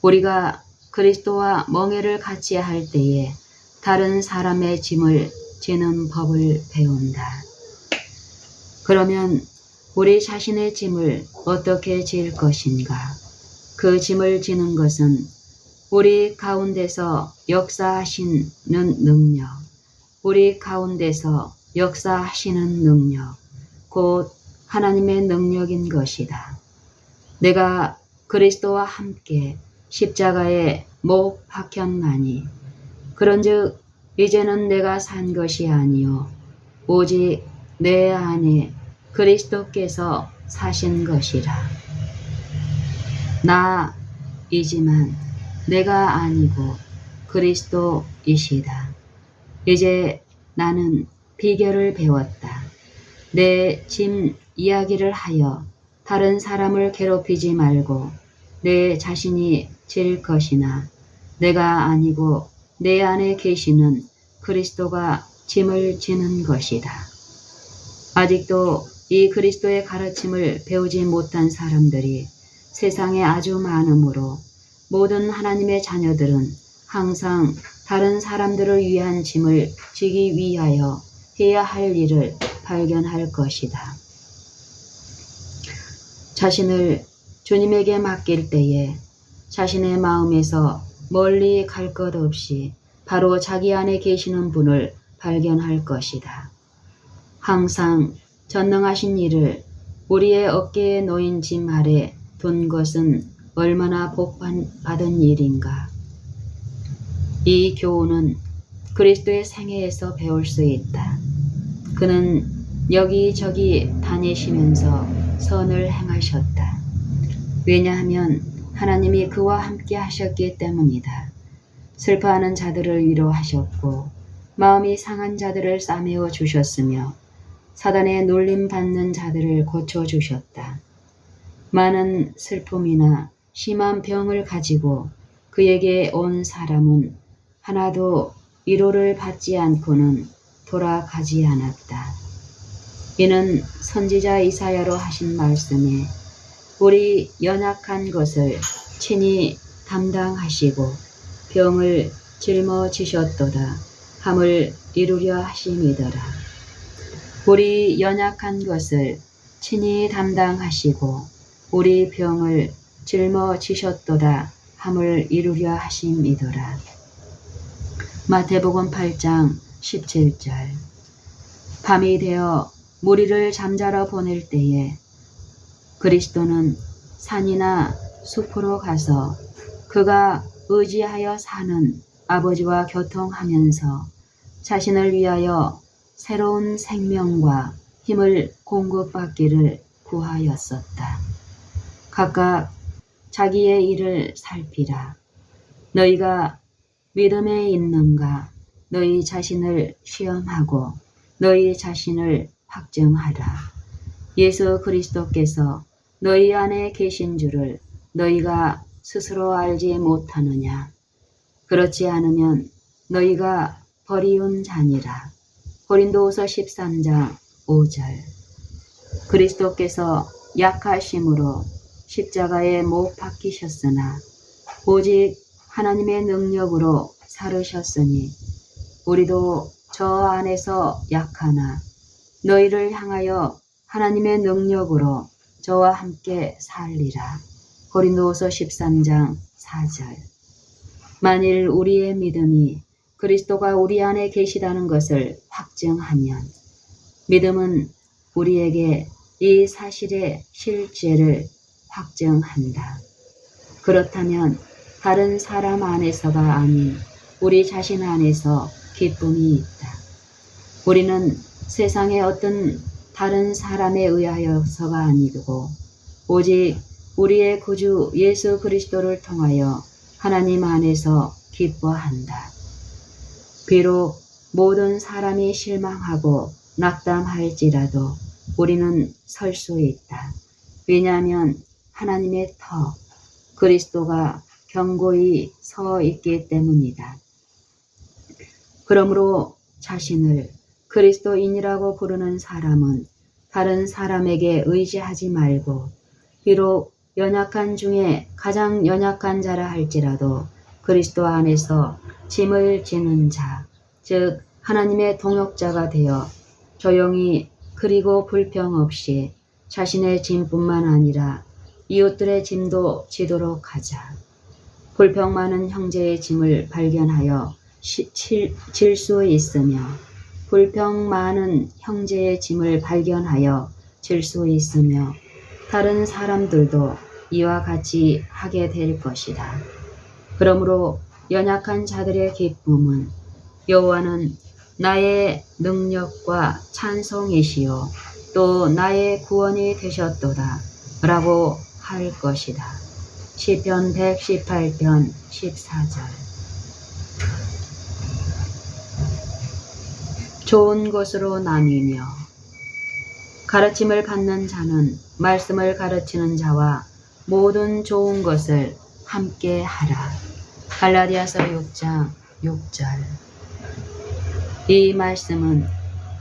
Speaker 1: 우리가 그리스도와 멍에를 같이 할 때에 다른 사람의 짐을 지는 법을 배운다. 그러면 우리 자신의 짐을 어떻게 질 것인가? 그 짐을 지는 것은 우리 가운데서 역사하시는 능력, 우리 가운데서 역사하시는 능력, 곧 하나님의 능력인 것이다. 내가 그리스도와 함께 십자가에 못 박혔나니 그런즉 이제는 내가 산 것이 아니요 오직 내 안에 그리스도께서 사신 것이라. 나이지만 내가 아니고 그리스도이시다. 이제 나는 비결을 배웠다. 내 짐 이야기를 하여 다른 사람을 괴롭히지 말고 내 자신이 질 것이나 내가 아니고 내 안에 계시는 그리스도가 짐을 지는 것이다. 아직도 이 그리스도의 가르침을 배우지 못한 사람들이 세상에 아주 많으므로 모든 하나님의 자녀들은 항상 다른 사람들을 위한 짐을 지기 위하여 해야 할 일을 발견할 것이다. 자신을 주님에게 맡길 때에 자신의 마음에서 멀리 갈 것 없이 바로 자기 안에 계시는 분을 발견할 것이다. 항상 전능하신 이를 우리의 어깨에 놓인 짐 아래 둔 것은 얼마나 복받은 일인가. 이 교훈은 그리스도의 생애에서 배울 수 있다. 그는 여기저기 다니시면서 선을 행하셨다. 왜냐하면 하나님이 그와 함께 하셨기 때문이다. 슬퍼하는 자들을 위로하셨고 마음이 상한 자들을 싸매어 주셨으며 사단의 놀림받는 자들을 고쳐주셨다. 많은 슬픔이나 심한 병을 가지고 그에게 온 사람은 하나도 위로를 받지 않고는 돌아가지 않았다. 이는 선지자 이사야로 하신 말씀에 우리 연약한 것을 친히 담당하시고 병을 짊어지셨도다 함을 이루려 하심이더라. 우리 연약한 것을 친히 담당하시고 우리 병을 짊어지셨도다 함을 이루려 하심이더라. 마태복음 8장 17절. 밤이 되어 무리를 잠자러 보낼 때에 그리스도는 산이나 숲으로 가서 그가 의지하여 사는 아버지와 교통하면서 자신을 위하여 새로운 생명과 힘을 공급받기를 구하였었다. 각각 자기의 일을 살피라. 너희가 믿음에 있는가? 너희 자신을 시험하고 너희 자신을 확증하라. 예수 그리스도께서 너희 안에 계신 줄을 너희가 스스로 알지 못하느냐? 그렇지 않으면 너희가 버리운 자니라. 고린도후서 13장 5절. 그리스도께서 약하심으로 십자가에 못 박히셨으나 오직 하나님의 능력으로 살으셨으니 우리도 저 안에서 약하나 너희를 향하여 하나님의 능력으로 저와 함께 살리라. 고린도후서 13장 4절. 만일 우리의 믿음이 그리스도가 우리 안에 계시다는 것을 확증하면 믿음은 우리에게 이 사실의 실제를 확증한다. 그렇다면 다른 사람 안에서가 아닌 우리 자신 안에서 기쁨이 있다. 우리는 세상의 어떤 다른 사람에 의하여서가 아니고 오직 우리의 구주 예수 그리스도를 통하여 하나님 안에서 기뻐한다. 비록 모든 사람이 실망하고 낙담할지라도 우리는 설 수 있다. 왜냐하면 하나님의 터, 그리스도가 견고히 서 있기 때문이다. 그러므로 자신을 그리스도인이라고 부르는 사람은 다른 사람에게 의지하지 말고 비록 연약한 중에 가장 연약한 자라 할지라도 그리스도 안에서 짐을 지는 자, 즉 하나님의 동역자가 되어 조용히 그리고 불평 없이 자신의 짐뿐만 아니라 이웃들의 짐도 지도록 하자. 불평 많은 형제의 짐을 발견하여 질 수 있으며 불평 많은 형제의 짐을 발견하여 질 수 있으며 다른 사람들도 이와 같이 하게 될 것이다. 그러므로 연약한 자들의 기쁨은 여호와는 나의 능력과 찬송이시요 또 나의 구원이 되셨도다 라고 할 것이다. 시편 118편 14절. 좋은 것으로 나뉘며 가르침을 받는 자는 말씀을 가르치는 자와 모든 좋은 것을 함께 하라. 갈라디아서 6장 6절. 이 말씀은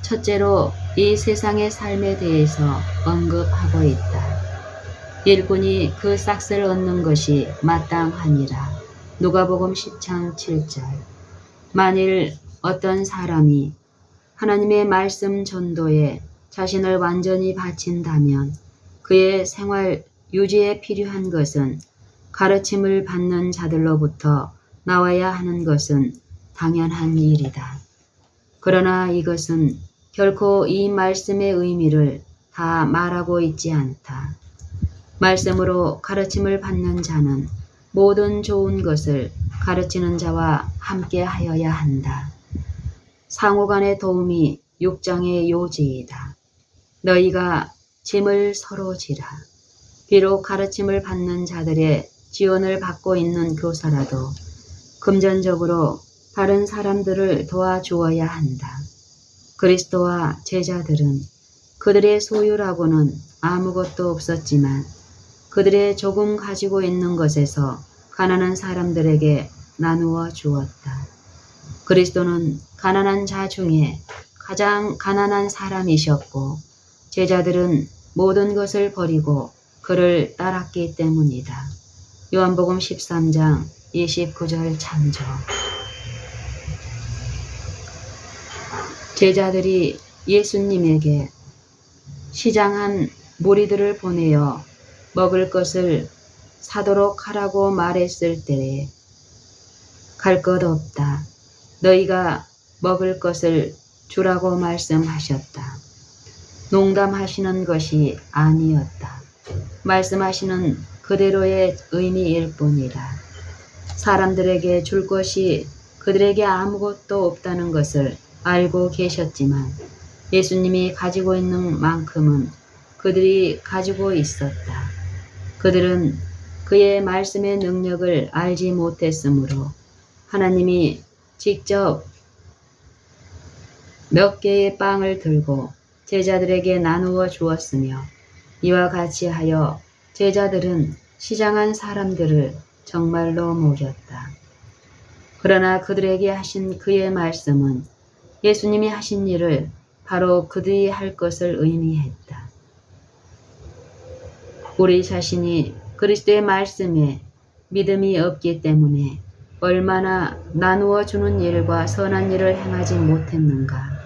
Speaker 1: 첫째로 이 세상의 삶에 대해서 언급하고 있다. 일꾼이 그 싹을 얻는 것이 마땅하니라. 누가복음 10장 7절. 만일 어떤 사람이 하나님의 말씀 전도에 자신을 완전히 바친다면 그의 생활 유지에 필요한 것은 가르침을 받는 자들로부터 나와야 하는 것은 당연한 일이다. 그러나 이것은 결코 이 말씀의 의미를 다 말하고 있지 않다. 말씀으로 가르침을 받는 자는 모든 좋은 것을 가르치는 자와 함께 하여야 한다. 상호간의 도움이 6장의 요지이다. 너희가 짐을 서로 지라. 비록 가르침을 받는 자들의 지원을 받고 있는 교사라도 금전적으로 다른 사람들을 도와주어야 한다. 그리스도와 제자들은 그들의 소유라고는 아무것도 없었지만 그들의 조금 가지고 있는 것에서 가난한 사람들에게 나누어 주었다. 그리스도는 가난한 자 중에 가장 가난한 사람이셨고 제자들은 모든 것을 버리고 그를 따랐기 때문이다. 요한복음 13장 29절 참조. 제자들이 예수님에게 시장한 무리들을 보내어 먹을 것을 사도록 하라고 말했을 때에 갈 것 없다. 너희가 먹을 것을 주라고 말씀하셨다. 농담하시는 것이 아니었다. 말씀하시는 그대로의 의미일 뿐이다. 사람들에게 줄 것이 그들에게 아무것도 없다는 것을 알고 계셨지만 예수님이 가지고 있는 만큼은 그들이 가지고 있었다. 그들은 그의 말씀의 능력을 알지 못했으므로 하나님이 직접 몇 개의 빵을 들고 제자들에게 나누어 주었으며 이와 같이 하여 제자들은 시장한 사람들을 정말로 먹였다. 그러나 그들에게 하신 그의 말씀은 예수님이 하신 일을 바로 그들이 할 것을 의미했다. 우리 자신이 그리스도의 말씀에 믿음이 없기 때문에 얼마나 나누어 주는 일과 선한 일을 행하지 못했는가.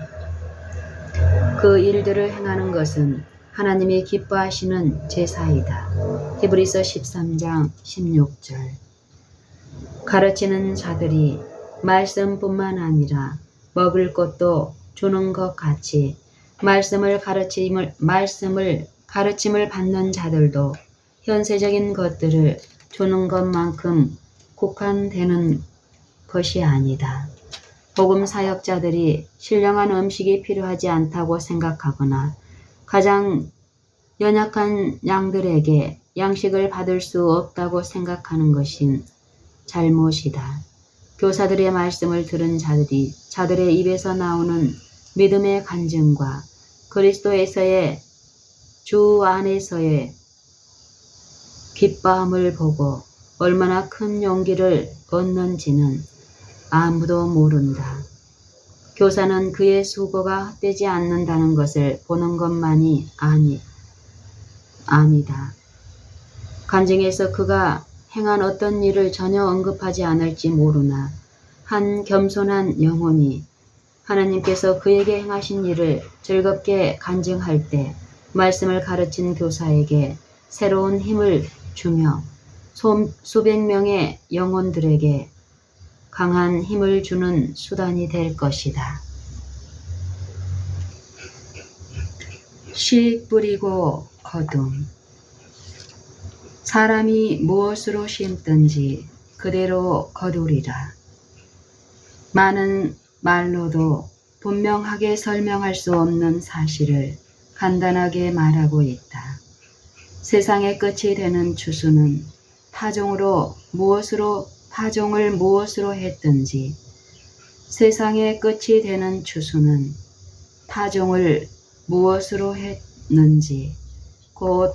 Speaker 1: 그 일들을 행하는 것은 하나님이 기뻐하시는 제사이다. 히브리서 13장 16절. 가르치는 자들이 말씀뿐만 아니라 먹을 것도 주는 것 같이 가르침을 받는 자들도 현세적인 것들을 주는 것만큼 국한되는 것이 아니다. 복음 사역자들이 신령한 음식이 필요하지 않다고 생각하거나 가장 연약한 양들에게 양식을 받을 수 없다고 생각하는 것은 잘못이다. 교사들의 말씀을 들은 자들의 입에서 나오는 믿음의 간증과 그리스도에서의 주 안에서의 기뻐함을 보고 얼마나 큰 용기를 얻는지는 아무도 모른다. 교사는 그의 수고가 헛되지 않는다는 것을 보는 것만이 아니다. 간증에서 그가 행한 어떤 일을 전혀 언급하지 않을지 모르나 한 겸손한 영혼이 하나님께서 그에게 행하신 일을 즐겁게 간증할 때 말씀을 가르친 교사에게 새로운 힘을 주며 수백 명의 영혼들에게 강한 힘을 주는 수단이 될 것이다. 씨 뿌리고 거둠. 사람이 무엇으로 심든지 그대로 거두리라. 많은 말로도 분명하게 설명할 수 없는 사실을 간단하게 말하고 있다. 세상의 끝이 되는 추수는 파종을 무엇으로 했든지 세상의 끝이 되는 추수는 파종을 무엇으로 했는지 곧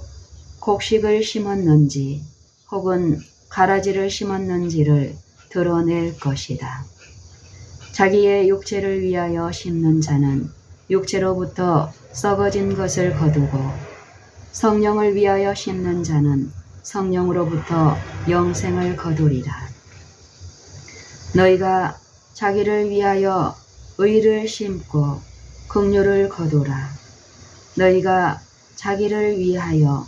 Speaker 1: 곡식을 심었는지 혹은 가라지를 심었는지를 드러낼 것이다. 자기의 육체를 위하여 심는 자는 육체로부터 썩어진 것을 거두고 성령을 위하여 심는 자는 성령으로부터 영생을 거두리라. 너희가 자기를 위하여 의를 심고 긍휼을 거두라. 너희가 자기를 위하여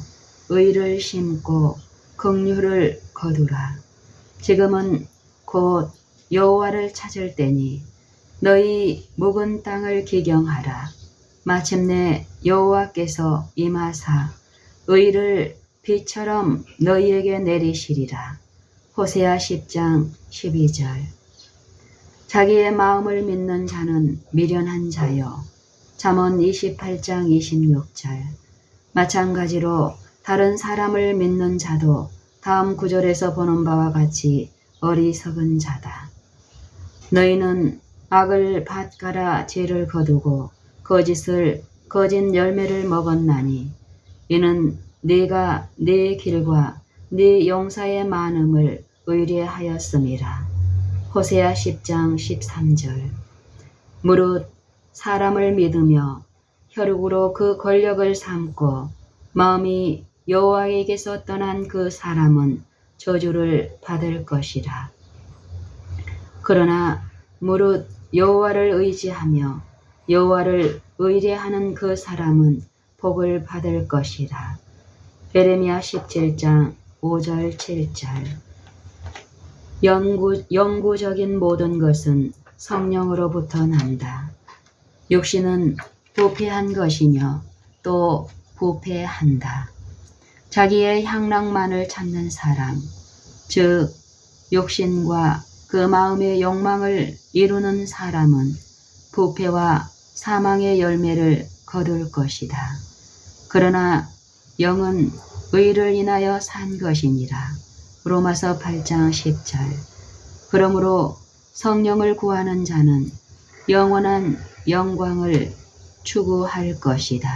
Speaker 1: 의를 심고 긍휼을 거두라. 지금은 곧 여호와를 찾을 때니 너희 묵은 땅을 기경하라. 마침내 여호와께서 임하사 의를 비처럼 너희에게 내리시리라. 호세아 10장 12절. 자기의 마음을 믿는 자는 미련한 자요. 잠언 28장 26절. 마찬가지로 다른 사람을 믿는 자도 다음 구절에서 보는 바와 같이 어리석은 자다. 너희는 악을 밭가라 죄를 거두고 거짓 열매를 먹었나니 이는 네가 네 길과 네 용사의 많음을 의뢰하였음이라. 호세아 10장 13절. 무릇 사람을 믿으며 혈육으로 그 권력을 삼고 마음이 여호와에게서 떠난 그 사람은 저주를 받을 것이라. 그러나 무릇 여호와를 의지하며 여호와를 의뢰하는 그 사람은 복을 받을 것이라. 에레미야 17장 5절 7절. 영구적인 모든 것은 성령으로부터 난다. 육신은 부패한 것이며 또 부패한다. 자기의 향락만을 찾는 사람, 즉 욕심과 그 마음의 욕망을 이루는 사람은 부패와 사망의 열매를 거둘 것이다. 그러나 영은 의를 인하여 산 것이니라. 로마서 8장 10절. 그러므로 성령을 구하는 자는 영원한 영광을 추구할 것이다.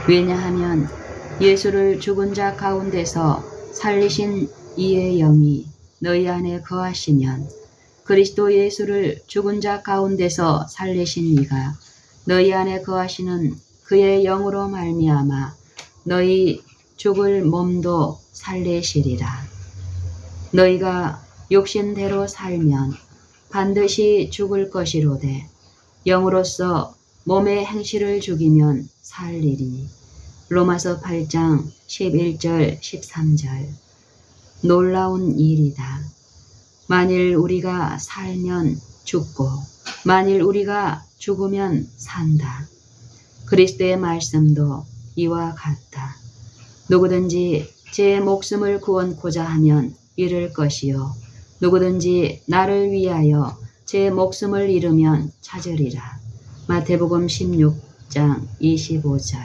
Speaker 1: 왜냐하면 예수를 죽은 자 가운데서 살리신 이의 영이 너희 안에 거하시면 그리스도 예수를 죽은 자 가운데서 살리신 이가 너희 안에 거하시는 그의 영으로 말미암아 너희 죽을 몸도 살리시리라. 너희가 육신대로 살면 반드시 죽을 것이로되 영으로서 몸의 행실을 죽이면 살리리니. 로마서 8장 11절 13절. 놀라운 일이다. 만일 우리가 살면 죽고 만일 우리가 죽으면 산다. 그리스도의 말씀도 이와 같다. 누구든지 제 목숨을 구원코자 하면 잃을 것이요 누구든지 나를 위하여 제 목숨을 잃으면 찾으리라. 마태복음 16장 25절.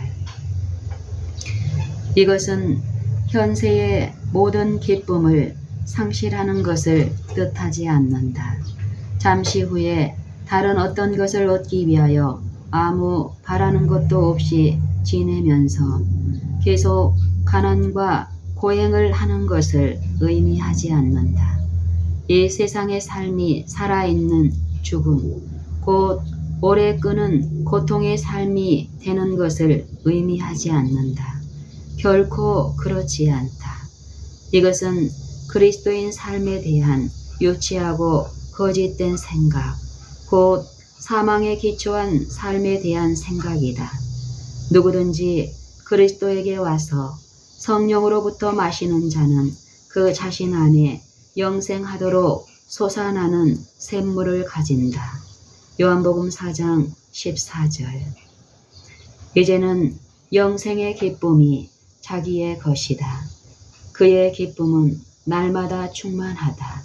Speaker 1: 이것은 현세의 모든 기쁨을 상실하는 것을 뜻하지 않는다. 잠시 후에 다른 어떤 것을 얻기 위하여 아무 바라는 것도 없이 지내면서 계속 가난과 고행을 하는 것을 의미하지 않는다. 이 세상의 삶이 살아있는 죽음, 곧 오래 끄는 고통의 삶이 되는 것을 의미하지 않는다. 결코 그렇지 않다. 이것은 그리스도인 삶에 대한 유치하고 거짓된 생각, 곧 사망에 기초한 삶에 대한 생각이다. 누구든지 그리스도에게 와서 성령으로부터 마시는 자는 그 자신 안에 영생하도록 솟아나는 샘물을 가진다. 요한복음 4장 14절. 이제는 영생의 기쁨이 자기의 것이다. 그의 기쁨은 날마다 충만하다.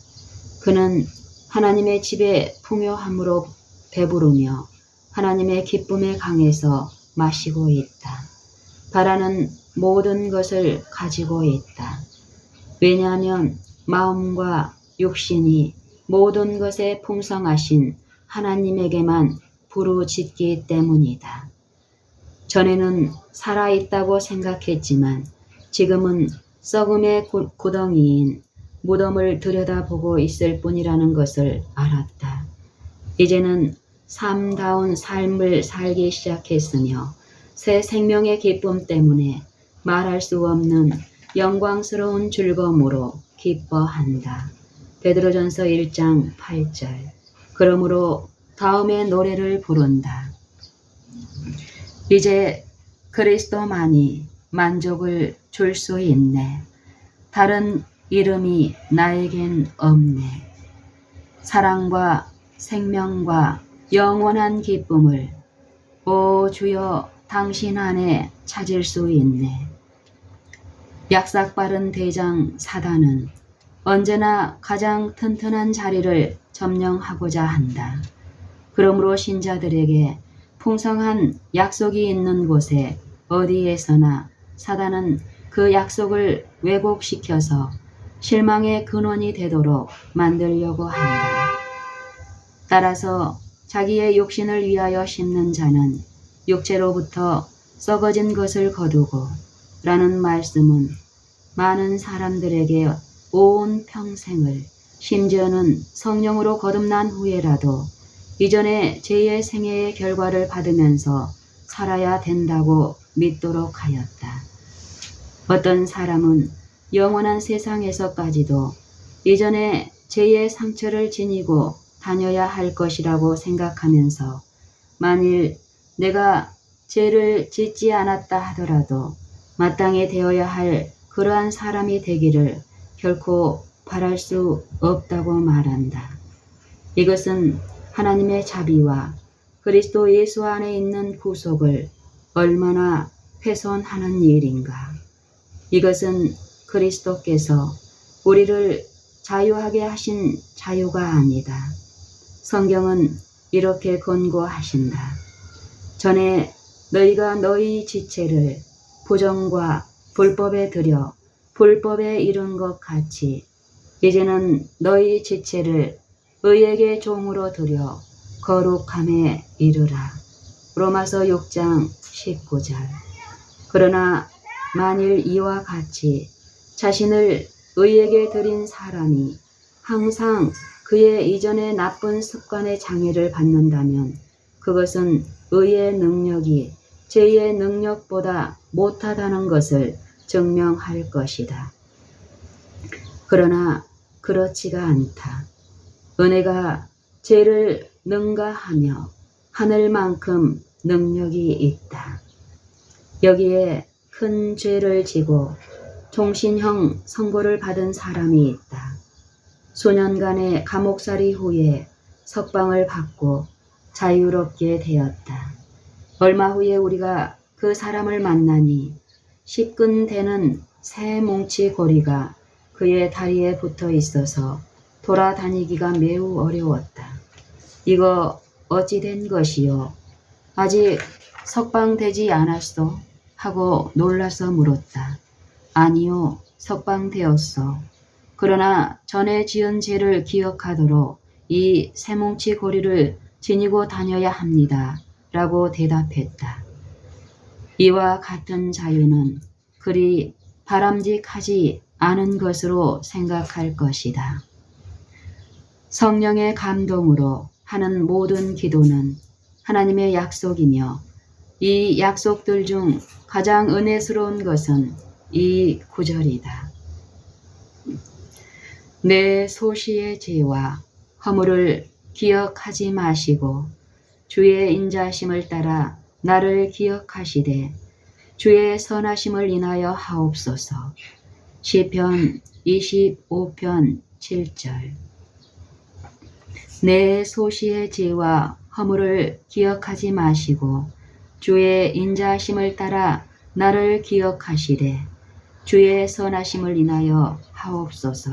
Speaker 1: 그는 하나님의 집에 풍요함으로 배부르며 하나님의 기쁨의 강에서 마시고 있다. 바라는 모든 것을 가지고 있다. 왜냐하면 마음과 육신이 모든 것에 풍성하신 하나님에게만 부르짖기 때문이다. 전에는 살아있다고 생각했지만 지금은 썩음의 구덩이인 무덤을 들여다보고 있을 뿐이라는 것을 알았다. 이제는 삶다운 삶을 살기 시작했으며 새 생명의 기쁨 때문에 말할 수 없는 영광스러운 즐거움으로 기뻐한다. 베드로전서 1장 8절. 그러므로 다음에 노래를 부른다. 이제 그리스도만이 만족을 줄 수 있네. 다른 이름이 나에겐 없네. 사랑과 생명과 영원한 기쁨을 오 주여 당신 안에 찾을 수 있네. 약삭빠른 대장 사단은 언제나 가장 튼튼한 자리를 점령하고자 한다. 그러므로 신자들에게 풍성한 약속이 있는 곳에 어디에서나 사단은 그 약속을 왜곡시켜서 실망의 근원이 되도록 만들려고 한다. 따라서 자기의 육신을 위하여 심는 자는 육체로부터 썩어진 것을 거두고 라는 말씀은 많은 사람들에게 온 평생을 심지어는 성령으로 거듭난 후에라도 이전의 죄의 생애의 결과를 받으면서 살아야 된다고 믿도록 하였다. 어떤 사람은 영원한 세상에서까지도 이전의 죄의 상처를 지니고 다녀야 할 것이라고 생각하면서 만일 내가 죄를 짓지 않았다 하더라도 마땅히 되어야 할 그러한 사람이 되기를 결코 바랄 수 없다고 말한다. 이것은 하나님의 자비와 그리스도 예수 안에 있는 구속을 얼마나 훼손하는 일인가. 이것은 그리스도께서 우리를 자유하게 하신 자유가 아니다. 성경은 이렇게 권고하신다. 전에 너희가 너희 지체를 부정과 불법에 들여 불법에 이른 것 같이 이제는 너희 지체를 의에게 종으로 들여 거룩함에 이르라. 로마서 6장 19절. 그러나 만일 이와 같이 자신을 의에게 드린 사람이 항상 그의 이전의 나쁜 습관의 장애를 받는다면 그것은 의의 능력이 죄의 능력보다 못하다는 것을 증명할 것이다. 그러나 그렇지가 않다. 은혜가 죄를 능가하며 하늘만큼 능력이 있다. 여기에 큰 죄를 지고 종신형 선고를 받은 사람이 있다. 수년간의 감옥살이 후에 석방을 받고 자유롭게 되었다. 얼마 후에 우리가 그 사람을 만나니 10근 되는 새 뭉치 고리가 그의 다리에 붙어 있어서 돌아다니기가 매우 어려웠다. 이거 어찌 된 것이요? 아직 석방되지 않았소? 하고 놀라서 물었다. 아니요, 석방되었소. 그러나 전에 지은 죄를 기억하도록 이 새뭉치 고리를 지니고 다녀야 합니다. 라고 대답했다. 이와 같은 자유는 그리 바람직하지 않은 것으로 생각할 것이다. 성령의 감동으로 하는 모든 기도는 하나님의 약속이며 이 약속들 중 가장 은혜스러운 것은 이 구절이다. 내 소시의 죄와 허물을 기억하지 마시고 주의 인자심을 따라 나를 기억하시되 주의 선하심을 인하여 하옵소서. 시편 25편 7절. 내 소시의 죄와 허물을 기억하지 마시고 주의 인자심을 따라 나를 기억하시되 주의 선하심을 인하여 하옵소서.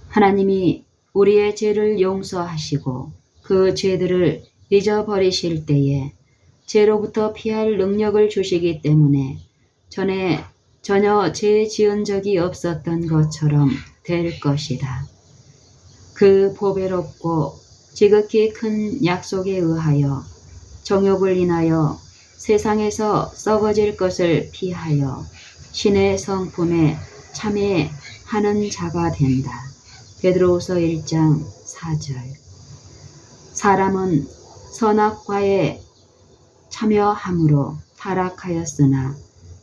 Speaker 1: 하나님이 우리의 죄를 용서하시고 그 죄들을 잊어버리실 때에 죄로부터 피할 능력을 주시기 때문에 전에 전혀 죄 지은 적이 없었던 것처럼 될 것이다. 그 보배롭고 지극히 큰 약속에 의하여 정욕을 인하여 세상에서 썩어질 것을 피하여 신의 성품에 참여하는 자가 된다. 베드로후서 1장 4절. 사람은 선악과에 참여함으로 타락하였으나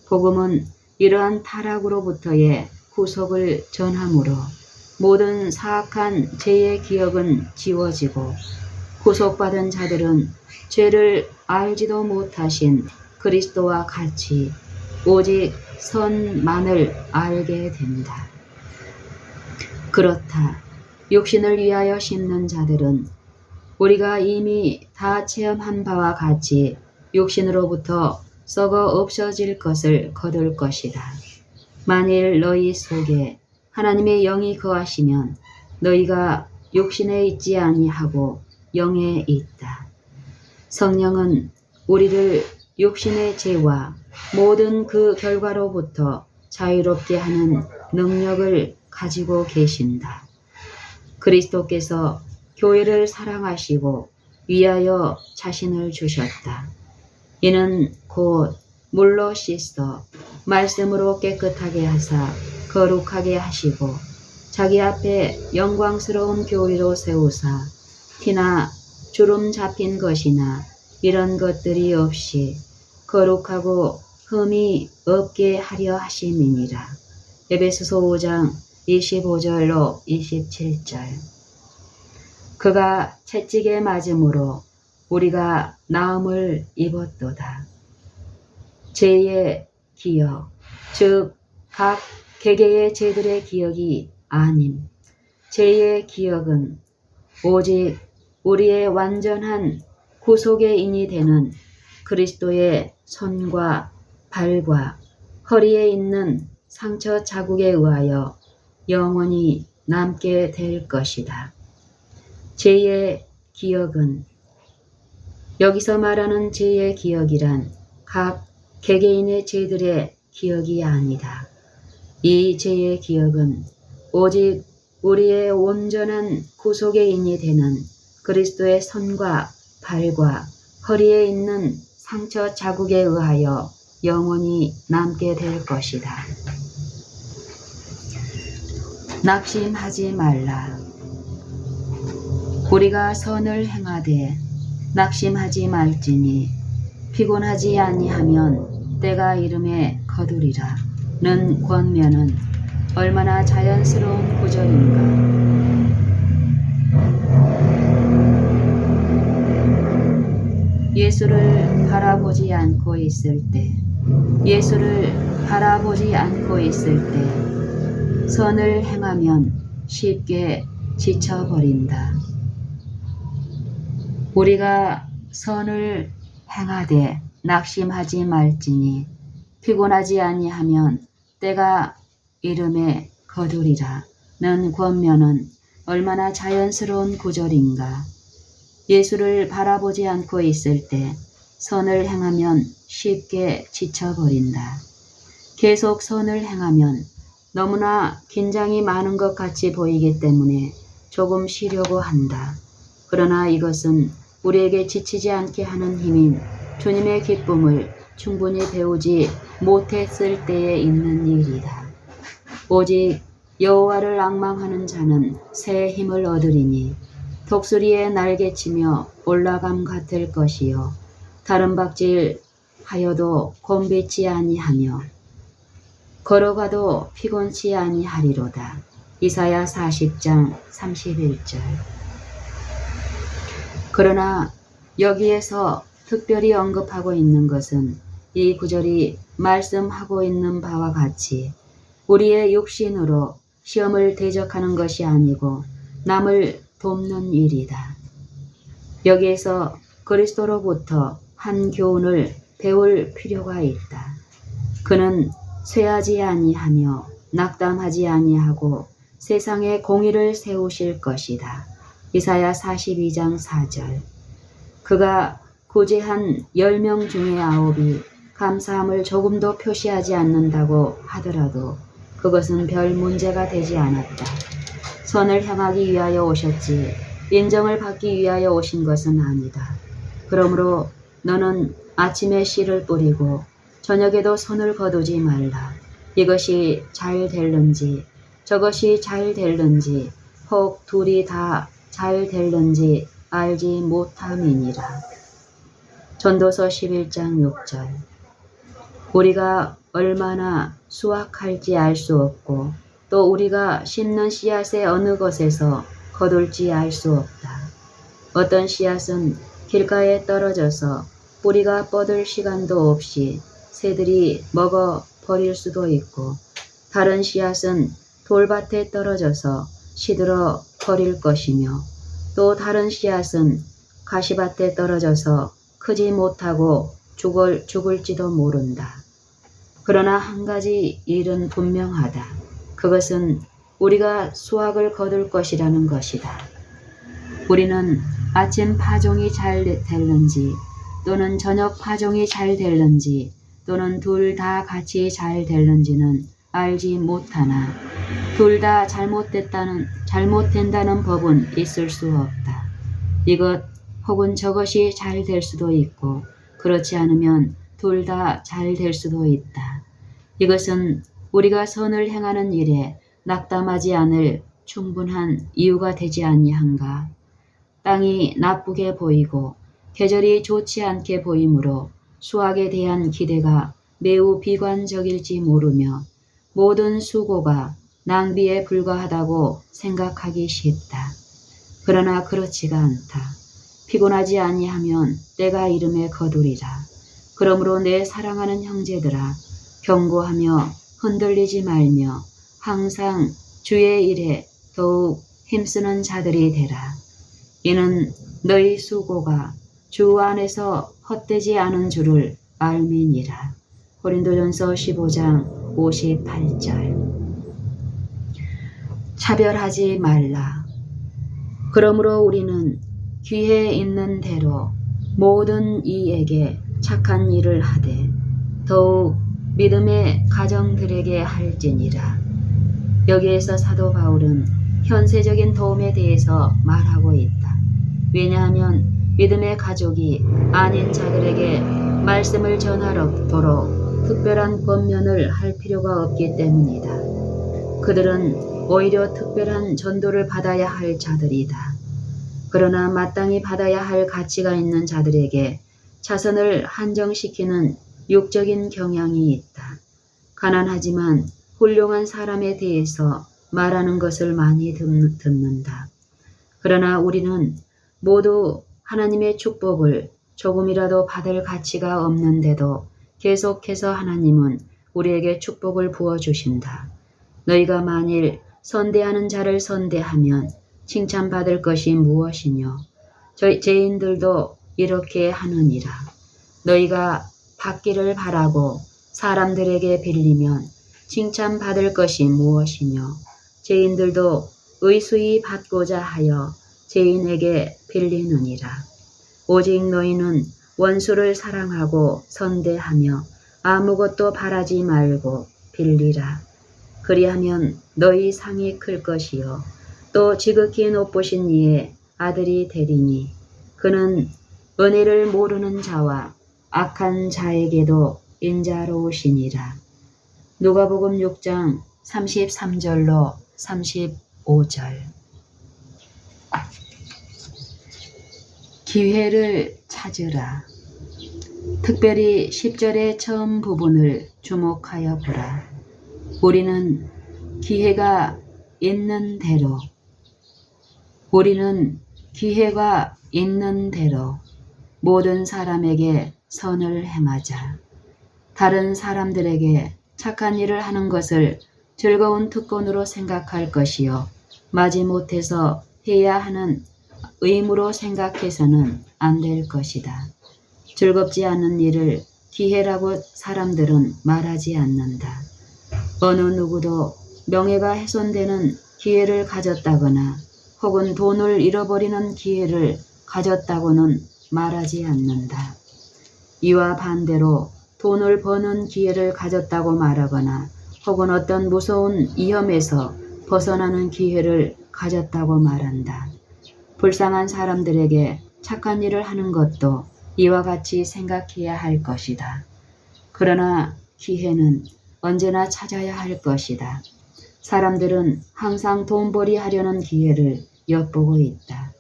Speaker 1: 복음은 이러한 타락으로부터의 구속을 전함으로 모든 사악한 죄의 기억은 지워지고 구속받은 자들은 죄를 알지도 못하신 그리스도와 같이 오직 선만을 알게 된다. 그렇다. 육신을 위하여 심는 자들은 우리가 이미 다 체험한 바와 같이 육신으로부터 썩어 없어질 것을 거둘 것이다. 만일 너희 속에 하나님의 영이 거하시면 너희가 육신에 있지 아니하고 영에 있다. 성령은 우리를 육신의 죄와 모든 그 결과로부터 자유롭게 하는 능력을 가지고 계신다. 그리스도께서 교회를 사랑하시고 위하여 자신을 주셨다. 이는 곧 물로 씻어 말씀으로 깨끗하게 하사 거룩하게 하시고 자기 앞에 영광스러운 교회로 세우사 티나 주름 잡힌 것이나 이런 것들이 없이 거룩하고 흠이 없게 하려 하심이니라. 에베소서 5장 25절로 27절. 그가 채찍에 맞음으로 우리가 나음을 입었도다. 죄의 기억, 즉 각 개개의 죄들의 기억이 아님, 죄의 기억은 오직 우리의 완전한 구속의 인이 되는 그리스도의 손과 발과 허리에 있는 상처 자국에 의하여 영원히 남게 될 것이다. 죄의 기억은 여기서 말하는 죄의 기억이란 각 개개인의 죄들의 기억이 아니다. 이 죄의 기억은 오직 우리의 온전한 구속의 인이 되는 그리스도의 손과 발과 허리에 있는 상처 자국에 의하여 영원히 남게 될 것이다. 낙심하지 말라. 우리가 선을 행하되 낙심하지 말지니 피곤하지 아니하면 때가 이름에 거두리라. 는 권면은 얼마나 자연스러운 구절인가. 예수를 바라보지 않고 있을 때, 선을 행하면 쉽게 지쳐버린다. 우리가 선을 행하되 낙심하지 말지니 피곤하지 아니하면 때가 이름에 거두리라는 권면은 얼마나 자연스러운 구절인가. 예수를 바라보지 않고 있을 때 선을 행하면 쉽게 지쳐버린다. 계속 선을 행하면 너무나 긴장이 많은 것 같이 보이기 때문에 조금 쉬려고 한다. 그러나 이것은 우리에게 지치지 않게 하는 힘인 주님의 기쁨을 충분히 배우지 못했을 때에 있는 일이다. 오직 여호와를 앙망하는 자는 새 힘을 얻으리니 독수리의 날개치며 올라감 같을 것이요 다른 박질 하여도 곤비치 아니하며 걸어가도 피곤치 아니하리로다. 이사야 40장 31절. 그러나 여기에서 특별히 언급하고 있는 것은 이 구절이 말씀하고 있는 바와 같이 우리의 육신으로 시험을 대적하는 것이 아니고 남을 돕는 일이다. 여기에서 그리스도로부터 한 교훈을 배울 필요가 있다. 그는 쇠하지 아니하며 낙담하지 아니하고 세상에 공의를 세우실 것이다. 이사야 42장 4절. 그가 구제한 10명 중에 9이 감사함을 조금도 표시하지 않는다고 하더라도 그것은 별 문제가 되지 않았다. 선을 향하기 위하여 오셨지 인정을 받기 위하여 오신 것은 아니다. 그러므로 너는 아침에 씨를 뿌리고 저녁에도 손을 거두지 말라. 이것이 잘 될는지 저것이 잘 될는지 혹 둘이 다 잘 될는지 알지 못함이니라. 전도서 11장 6절. 우리가 얼마나 수확할지 알 수 없고 또 우리가 심는 씨앗의 어느 것에서 거둘지 알 수 없다. 어떤 씨앗은 길가에 떨어져서 뿌리가 뻗을 시간도 없이 새들이 먹어 버릴 수도 있고 다른 씨앗은 돌밭에 떨어져서 시들어 버릴 것이며 또 다른 씨앗은 가시밭에 떨어져서 크지 못하고 죽을지도 모른다. 그러나 한 가지 일은 분명하다. 그것은 우리가 수확을 거둘 것이라는 것이다. 우리는 아침 파종이 잘 될는지 또는 저녁 파종이 잘 될는지 또는 둘 다 같이 잘 될는지는 알지 못하나 둘 다 잘못된다는 법은 있을 수 없다. 이것 혹은 저것이 잘 될 수도 있고 그렇지 않으면 둘 다 잘 될 수도 있다. 이것은 우리가 선을 행하는 일에 낙담하지 않을 충분한 이유가 되지 아니한가. 땅이 나쁘게 보이고 계절이 좋지 않게 보이므로 수확에 대한 기대가 매우 비관적일지 모르며 모든 수고가 낭비에 불과하다고 생각하기 쉽다. 그러나 그렇지가 않다. 피곤하지 아니하면 때가 이름에 거두리라. 그러므로 내 사랑하는 형제들아 경고하며 흔들리지 말며 항상 주의 일에 더욱 힘쓰는 자들이 되라. 이는 너희 수고가 주 안에서 헛되지 않은 줄을 알미니라. 고린도전서 15장 58절. 차별하지 말라. 그러므로 우리는 귀에 있는 대로 모든 이에게 착한 일을 하되 더욱 믿음의 가정들에게 할지니라. 여기에서 사도 바울은 현세적인 도움에 대해서 말하고 있다. 왜냐하면 믿음의 가족이 아닌 자들에게 말씀을 전하도록 특별한 권면을 할 필요가 없기 때문이다. 그들은 오히려 특별한 전도를 받아야 할 자들이다. 그러나 마땅히 받아야 할 가치가 있는 자들에게 자선을 한정시키는 육적인 경향이 있다. 가난하지만 훌륭한 사람에 대해서 말하는 것을 많이 듣는다. 그러나 우리는 모두 하나님의 축복을 조금이라도 받을 가치가 없는데도 계속해서 하나님은 우리에게 축복을 부어주신다. 너희가 만일 선대하는 자를 선대하면 칭찬받을 것이 무엇이뇨? 죄인들도 이렇게 하느니라. 너희가 받기를 바라고 사람들에게 빌리면 칭찬받을 것이 무엇이며 죄인들도 의수히 받고자 하여 죄인에게 빌리느니라. 오직 너희는 원수를 사랑하고 선대하며 아무것도 바라지 말고 빌리라. 그리하면 너희 상이 클 것이요 또 지극히 높으신 이의 아들이 되리니 그는 은혜를 모르는 자와 악한 자에게도 인자로우시니라. 누가복음 6장 33절로 35절. 기회를 찾으라. 특별히 10절의 처음 부분을 주목하여 보라. 우리는 기회가 있는 대로 모든 사람에게 선을 행하자. 다른 사람들에게 착한 일을 하는 것을 즐거운 특권으로 생각할 것이요 마지못해서 해야 하는 의무로 생각해서는 안 될 것이다. 즐겁지 않은 일을 기회라고 사람들은 말하지 않는다. 어느 누구도 명예가 훼손되는 기회를 가졌다거나 혹은 돈을 잃어버리는 기회를 가졌다고는 말하지 않는다. 이와 반대로 돈을 버는 기회를 가졌다고 말하거나 혹은 어떤 무서운 위험에서 벗어나는 기회를 가졌다고 말한다. 불쌍한 사람들에게 착한 일을 하는 것도 이와 같이 생각해야 할 것이다. 그러나 기회는 언제나 찾아야 할 것이다. 사람들은 항상 돈벌이 하려는 기회를 엿보고 있다.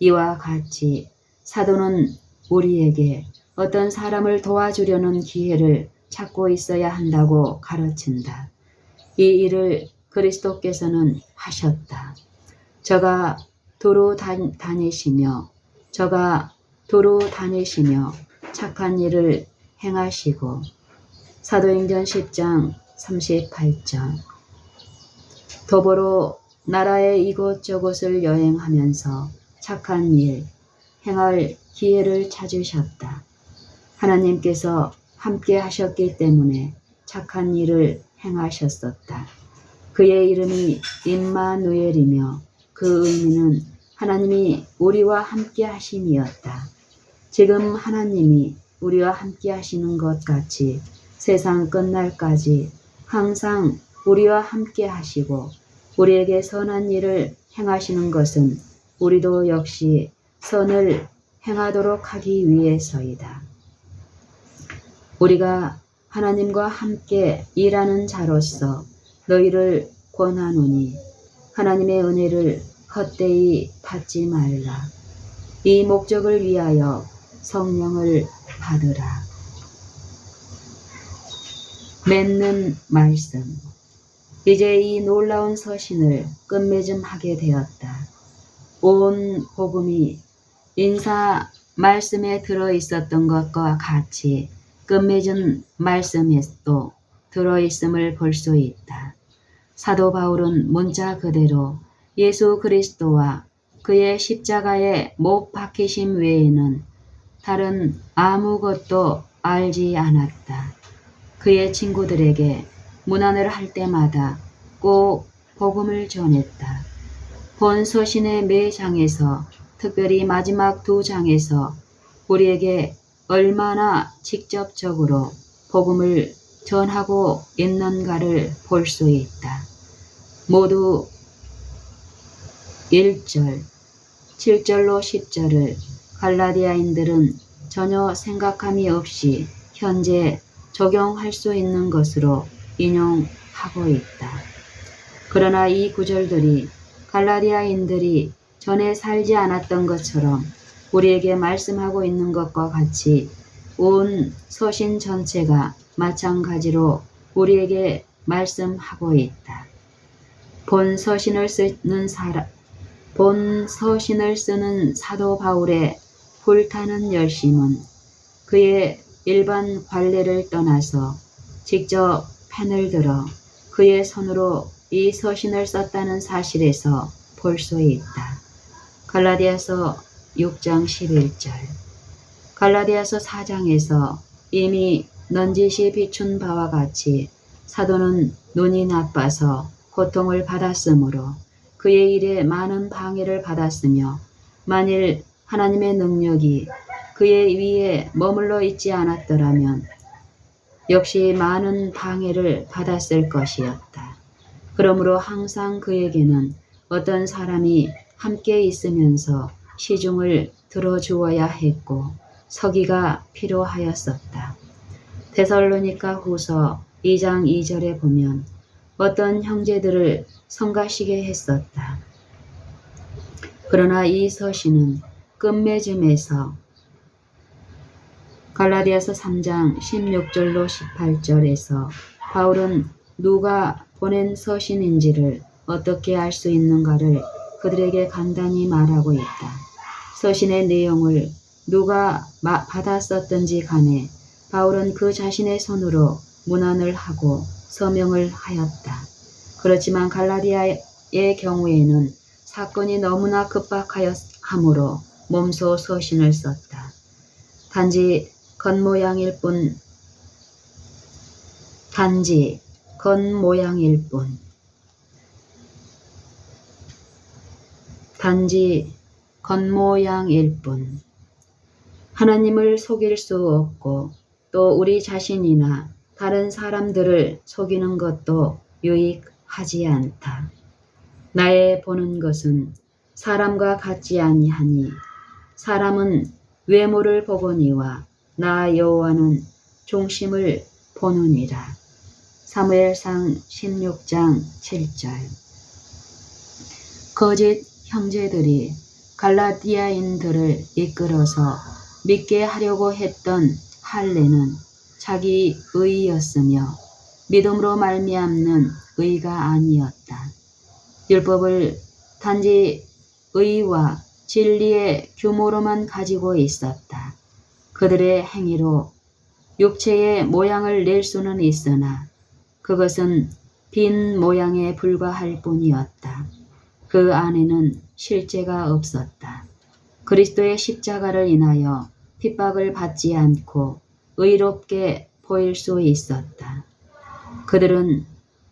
Speaker 1: 이와 같이 사도는 우리에게 어떤 사람을 도와주려는 기회를 찾고 있어야 한다고 가르친다. 이 일을 그리스도께서는 하셨다. 저가 두루 다니시며 착한 일을 행하시고 사도행전 10장 38절. 더불어 나라의 이곳저곳을 여행하면서 착한 일 행할 기회를 찾으셨다. 하나님께서 함께 하셨기 때문에 착한 일을 행하셨었다. 그의 이름이 임마누엘이며 그 의미는 하나님이 우리와 함께 하심이었다. 지금 하나님이 우리와 함께 하시는 것 같이 세상 끝날까지 항상 우리와 함께 하시고 우리에게 선한 일을 행하시는 것은 우리도 역시 선을 행하도록 하기 위해서이다. 우리가 하나님과 함께 일하는 자로서 너희를 권하노니 하나님의 은혜를 헛되이 받지 말라. 이 목적을 위하여 성령을 받으라. 맺는 말씀. 이제 이 놀라운 서신을 끝맺음하게 되었다. 온 복음이 인사 말씀에 들어있었던 것과 같이 끝맺은 말씀에도 들어있음을 볼 수 있다. 사도 바울은 문자 그대로 예수 그리스도와 그의 십자가의 못 박히심 외에는 다른 아무것도 알지 않았다. 그의 친구들에게 문안을 할 때마다 꼭 복음을 전했다. 본 서신의 매 장에서 특별히 마지막 2장에서 우리에게 얼마나 직접적으로 복음을 전하고 있는가를 볼 수 있다. 모두 1절, 7절로 10절을 갈라디아인들은 전혀 생각함이 없이 현재 적용할 수 있는 것으로 인용하고 있다. 그러나 이 구절들이 갈라디아인들이 전에 살지 않았던 것처럼 우리에게 말씀하고 있는 것과 같이 온 서신 전체가 마찬가지로 우리에게 말씀하고 있다. 본 서신을 쓰는 사도 바울의 불타는 열심은 그의 일반 관례를 떠나서 직접 펜을 들어 그의 손으로 이 서신을 썼다는 사실에서 볼 수 있다. 갈라디아서 6장 11절. 갈라디아서 4장에서 이미 넌지시 비춘 바와 같이 사도는 눈이 나빠서 고통을 받았으므로 그의 일에 많은 방해를 받았으며 만일 하나님의 능력이 그의 위에 머물러 있지 않았더라면 역시 많은 방해를 받았을 것이었다. 그러므로 항상 그에게는 어떤 사람이 함께 있으면서 시중을 들어주어야 했고 서기가 필요하였었다. 데살로니가 후서 2장 2절에 보면 어떤 형제들을 성가시게 했었다. 그러나 이 서신은 끝맺음에서 갈라디아서 3장 16절로 18절에서 바울은 누가 보낸 서신인지를 어떻게 알 수 있는가를 그들에게 간단히 말하고 있다. 서신의 내용을 누가 받았었든지 간에 바울은 그 자신의 손으로 문안을 하고 서명을 하였다. 그렇지만 갈라디아의 경우에는 사건이 너무나 급박하였으므로 몸소 서신을 썼다. 단지 겉모양일 뿐. 하나님을 속일 수 없고 또 우리 자신이나 다른 사람들을 속이는 것도 유익하지 않다. 나의 보는 것은 사람과 같지 아니하니 사람은 외모를 보거니와 나 여호와는 중심을 보느니라. 사무엘상 16장 7절. 거짓 형제들이 갈라디아인들을 이끌어서 믿게 하려고 했던 할례는 자기 의였으며 믿음으로 말미암는 의가 아니었다. 율법을 단지 의와 진리의 규모로만 가지고 있었다. 그들의 행위로 육체의 모양을 낼 수는 있으나 그것은 빈 모양에 불과할 뿐이었다. 그 안에는 실제가 없었다. 그리스도의 십자가를 인하여 핍박을 받지 않고 의롭게 보일 수 있었다. 그들은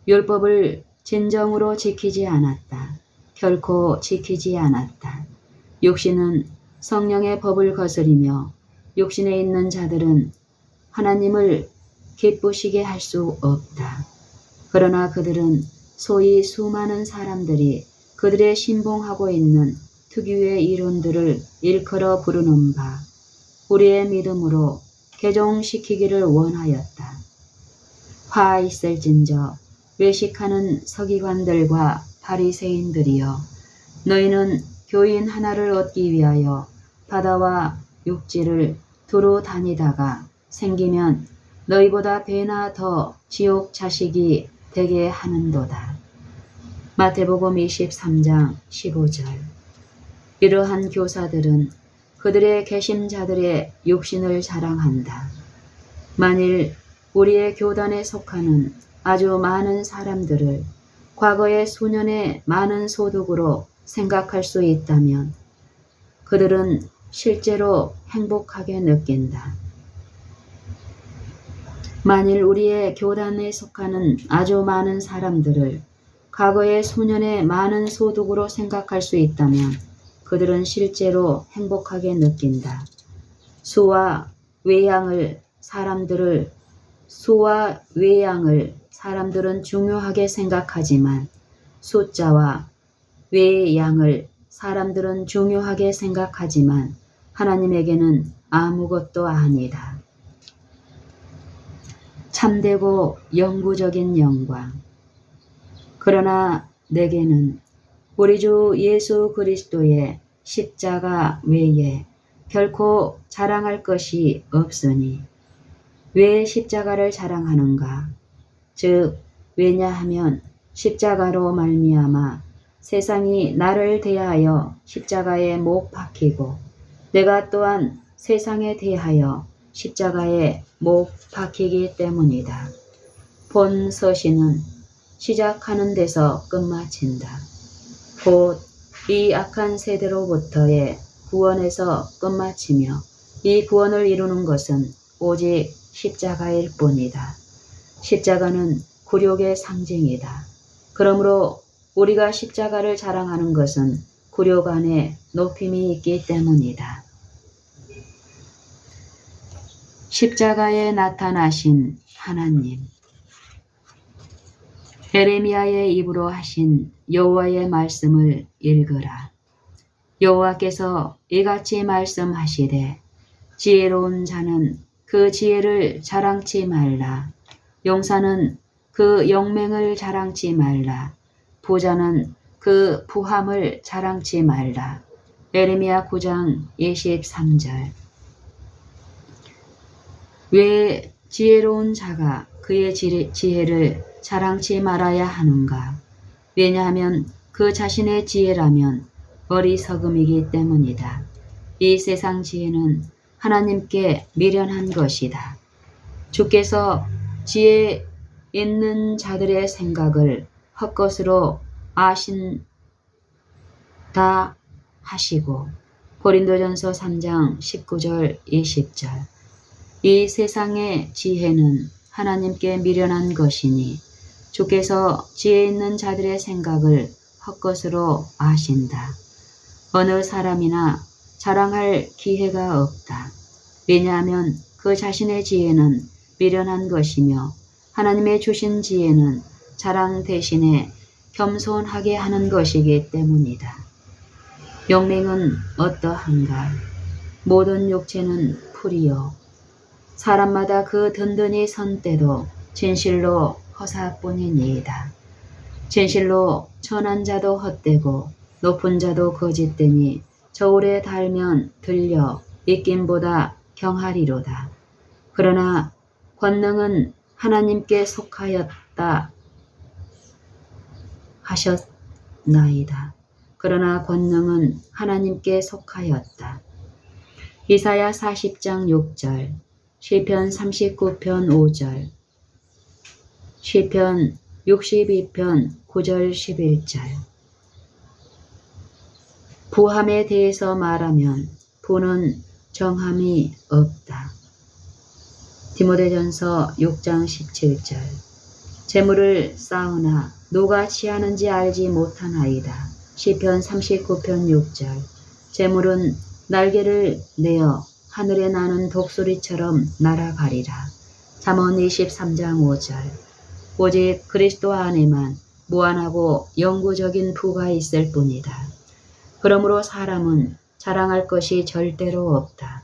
Speaker 1: 율법을 진정으로 지키지 않았다. 결코 지키지 않았다. 육신은 성령의 법을 거스리며 육신에 있는 자들은 하나님을 기쁘시게 할 수 없다. 그러나 그들은 소위 수많은 사람들이 그들의 신봉하고 있는 특유의 이론들을 일컬어 부르는 바 우리의 믿음으로 개종시키기를 원하였다. 화 있을진저 외식하는 서기관들과 바리새인들이여, 너희는 교인 하나를 얻기 위하여 바다와 육지를 두루 다니다가 생기면 너희보다 배나 더 지옥 자식이 되게 하는도다. 마태복음 23장 15절. 이러한 교사들은 그들의 개심자들의 육신을 자랑한다. 만일 우리의 교단에 속하는 아주 많은 사람들을 과거의 수년의 많은 소득으로 생각할 수 있다면 그들은 실제로 행복하게 느낀다. 만일 우리의 교단에 속하는 아주 많은 사람들을 과거의 수년의 많은 소득으로 생각할 수 있다면 그들은 실제로 행복하게 느낀다. 수와 외양을 사람들은 중요하게 생각하지만 숫자와 외양을 사람들은 중요하게 생각하지만 하나님에게는 아무것도 아니다. 참되고 영구적인 영광. 그러나 내게는 우리 주 예수 그리스도의 십자가 외에 결코 자랑할 것이 없으니 왜 십자가를 자랑하는가? 즉 왜냐하면 십자가로 말미암아 세상이 나를 대하여 십자가에 못 박히고 내가 또한 세상에 대하여 십자가에 못 박히기 때문이다. 본 서신은 시작하는 데서 끝마친다. 곧 이 악한 세대로부터의 구원에서 끝마치며 이 구원을 이루는 것은 오직 십자가일 뿐이다. 십자가는 굴욕의 상징이다. 그러므로 우리가 십자가를 자랑하는 것은 굴욕 안에 높임이 있기 때문이다. 십자가에 나타나신 하나님. 에레미야의 입으로 하신 여호와의 말씀을 읽으라. 여호와께서 이같이 말씀하시되 지혜로운 자는 그 지혜를 자랑치 말라. 용사는 그 영맹을 자랑치 말라. 부자는 그 부함을 자랑치 말라. 에레미야 9장 23절. 왜 지혜로운 자가 그의 지혜를 자랑치 말아야 하는가? 왜냐하면 그 자신의 지혜라면 어리석음이기 때문이다. 이 세상 지혜는 하나님께 미련한 것이다. 주께서 지혜 있는 자들의 생각을 헛것으로 아신다 하시고 고린도전서 3장 19절 20절. 이 세상의 지혜는 하나님께 미련한 것이니 주께서 지혜 있는 자들의 생각을 헛것으로 아신다. 어느 사람이나 자랑할 기회가 없다. 왜냐하면 그 자신의 지혜는 미련한 것이며 하나님의 주신 지혜는 자랑 대신에 겸손하게 하는 것이기 때문이다. 영맹은 어떠한가? 모든 육체는 풀이요. 사람마다 그 든든히 선 때도 진실로 허사뿐이니이다. 진실로 천한 자도 헛되고 높은 자도 거짓되니 저울에 달면 들려 입김보다 경하리로다. 그러나 권능은 하나님께 속하였다 하셨나이다. 그러나 권능은 하나님께 속하였다. 이사야 40장 6절, 시편 39편 5절, 시편 62편 9절 11절. 부함에 대해서 말하면 부는 정함이 없다. 디모데전서 6장 17절. 재물을 쌓으나 누가 취하는지 알지 못하나이다. 시편 39편 6절. 재물은 날개를 내어 하늘에 나는 독수리처럼 날아가리라. 잠언 23장 5절. 오직 그리스도 안에만 무한하고 영구적인 부가 있을 뿐이다. 그러므로 사람은 자랑할 것이 절대로 없다.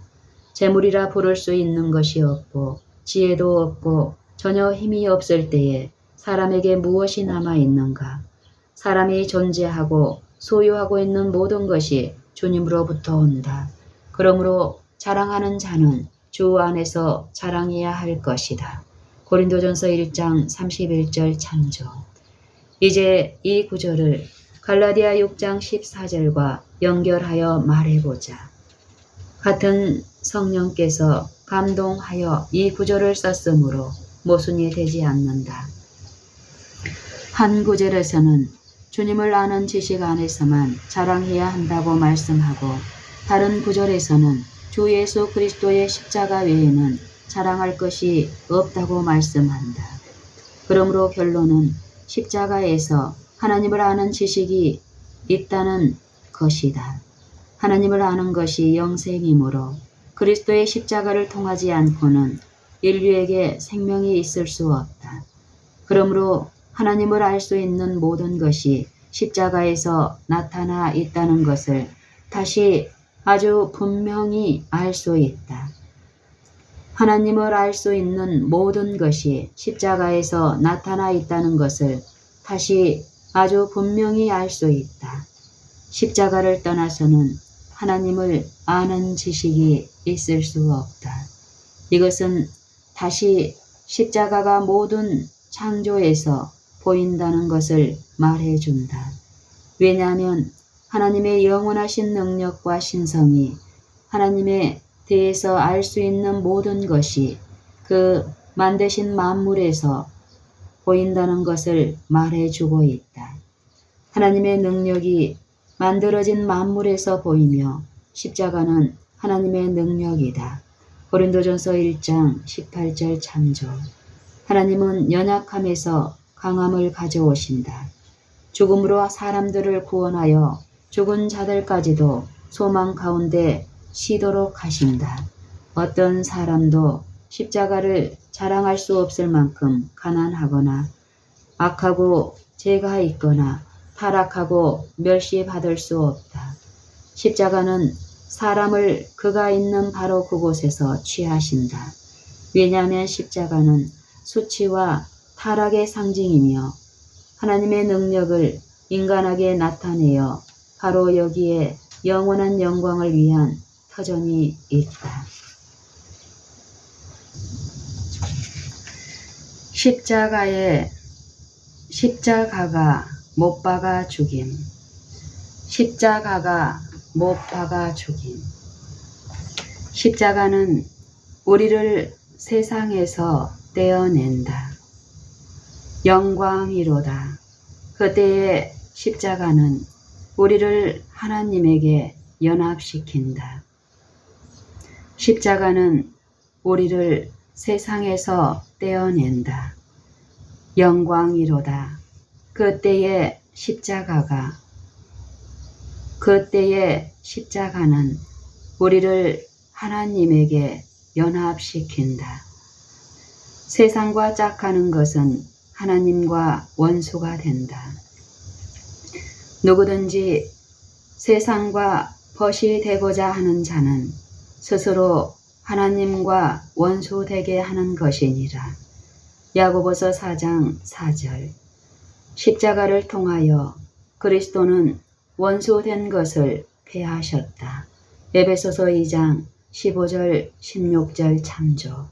Speaker 1: 재물이라 부를 수 있는 것이 없고 지혜도 없고 전혀 힘이 없을 때에 사람에게 무엇이 남아 있는가? 사람이 존재하고 소유하고 있는 모든 것이 주님으로부터 온다. 그러므로 자랑하는 자는 주 안에서 자랑해야 할 것이다. 고린도전서 1장 31절 참조. 이제 이 구절을 갈라디아 6장 14절과 연결하여 말해보자. 같은 성령께서 감동하여 이 구절을 썼으므로 모순이 되지 않는다. 한 구절에서는 주님을 아는 지식 안에서만 자랑해야 한다고 말씀하고 다른 구절에서는 주 예수 그리스도의 십자가 외에는 자랑할 것이 없다고 말씀한다. 그러므로 결론은 십자가에서 하나님을 아는 지식이 있다는 것이다. 하나님을 아는 것이 영생이므로 그리스도의 십자가를 통하지 않고는 인류에게 생명이 있을 수 없다. 그러므로 하나님을 알 수 있는 모든 것이 십자가에서 나타나 있다는 것을 다시 아주 분명히 알 수 있다. 하나님을 알 수 있는 모든 것이 십자가에서 나타나 있다는 것을 다시 아주 분명히 알 수 있다. 십자가를 떠나서는 하나님을 아는 지식이 있을 수 없다. 이것은 다시 십자가가 모든 창조에서 보인다는 것을 말해준다. 왜냐하면 하나님의 영원하신 능력과 신성이 하나님에 대해서 알 수 있는 모든 것이 그 만드신 만물에서 보인다는 것을 말해주고 있다. 하나님의 능력이 만들어진 만물에서 보이며 십자가는 하나님의 능력이다. 고린도전서 1장 18절 참조. 하나님은 연약함에서 강함을 가져오신다. 죽음으로 사람들을 구원하여 죽은 자들까지도 소망 가운데 쉬도록 하신다. 어떤 사람도 십자가를 자랑할 수 없을 만큼 가난하거나 악하고 죄가 있거나 타락하고 멸시받을 수 없다. 십자가는 사람을 그가 있는 바로 그곳에서 취하신다. 왜냐하면 십자가는 수치와 타락의 상징이며 하나님의 능력을 인간에게 나타내어 바로 여기에 영원한 영광을 위한 터전이 있다. 십자가가 못 박아 죽임. 십자가가 못 박아 죽임. 십자가는 우리를 세상에서 떼어낸다. 영광이로다. 그때의 십자가는 우리를 하나님에게 연합시킨다. 십자가는 우리를 세상에서 떼어낸다. 영광이로다. 그때의 십자가는 우리를 하나님에게 연합시킨다. 세상과 짝하는 것은 하나님과 원수가 된다. 누구든지 세상과 벗이 되고자 하는 자는 스스로 하나님과 원수되게 하는 것이니라. 야고보서 4장 4절. 십자가를 통하여 그리스도는 원수된 것을 패하셨다. 에베소서 2장 15절 16절 참조.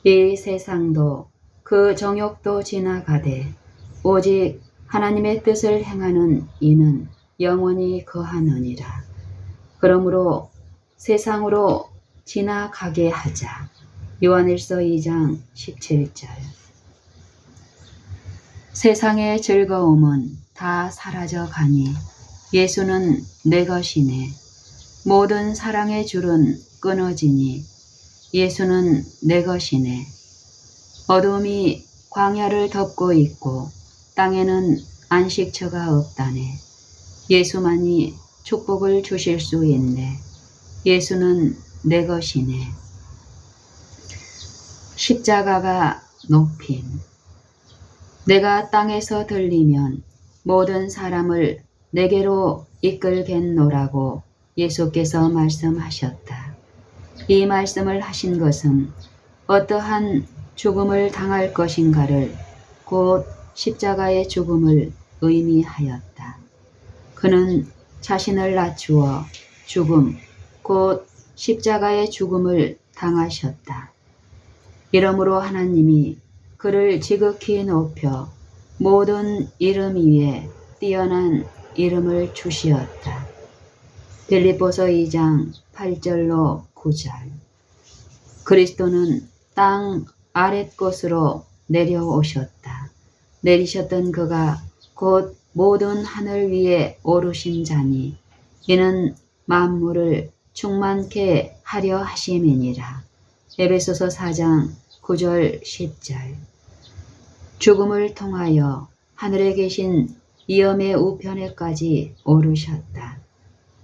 Speaker 1: 이 세상도 그 정욕도 지나가되 오직 하나님의 뜻을 행하는 이는 영원히 거하느니라. 그러므로 세상으로 지나가게 하자. 요한일서 2장 17절. 세상의 즐거움은 다 사라져 가니 예수는 내 것이네. 모든 사랑의 줄은 끊어지니 예수는 내 것이네. 어둠이 광야를 덮고 있고 땅에는 안식처가 없다네. 예수만이 축복을 주실 수 있네. 예수는 내 것이네. 십자가가 높임. 내가 땅에서 들리면 모든 사람을 내게로 이끌겠노라고 예수께서 말씀하셨다. 이 말씀을 하신 것은 어떠한 죽음을 당할 것인가를, 곧 십자가의 죽음을 의미하였다. 그는 자신을 낮추어 죽음, 곧 십자가의 죽음을 당하셨다. 이러므로 하나님이 그를 지극히 높여 모든 이름 위에 뛰어난 이름을 주시었다. 빌립보서 2장 8절로 9절. 그리스도는 땅 아랫곳으로 내려오셨다. 내리셨던 그가 곧 모든 하늘 위에 오르신 자니 이는 만물을 충만케 하려 하심이니라. 에베소서 4장 9절 10절. 죽음을 통하여 하늘에 계신 이엄의 우편에까지 오르셨다.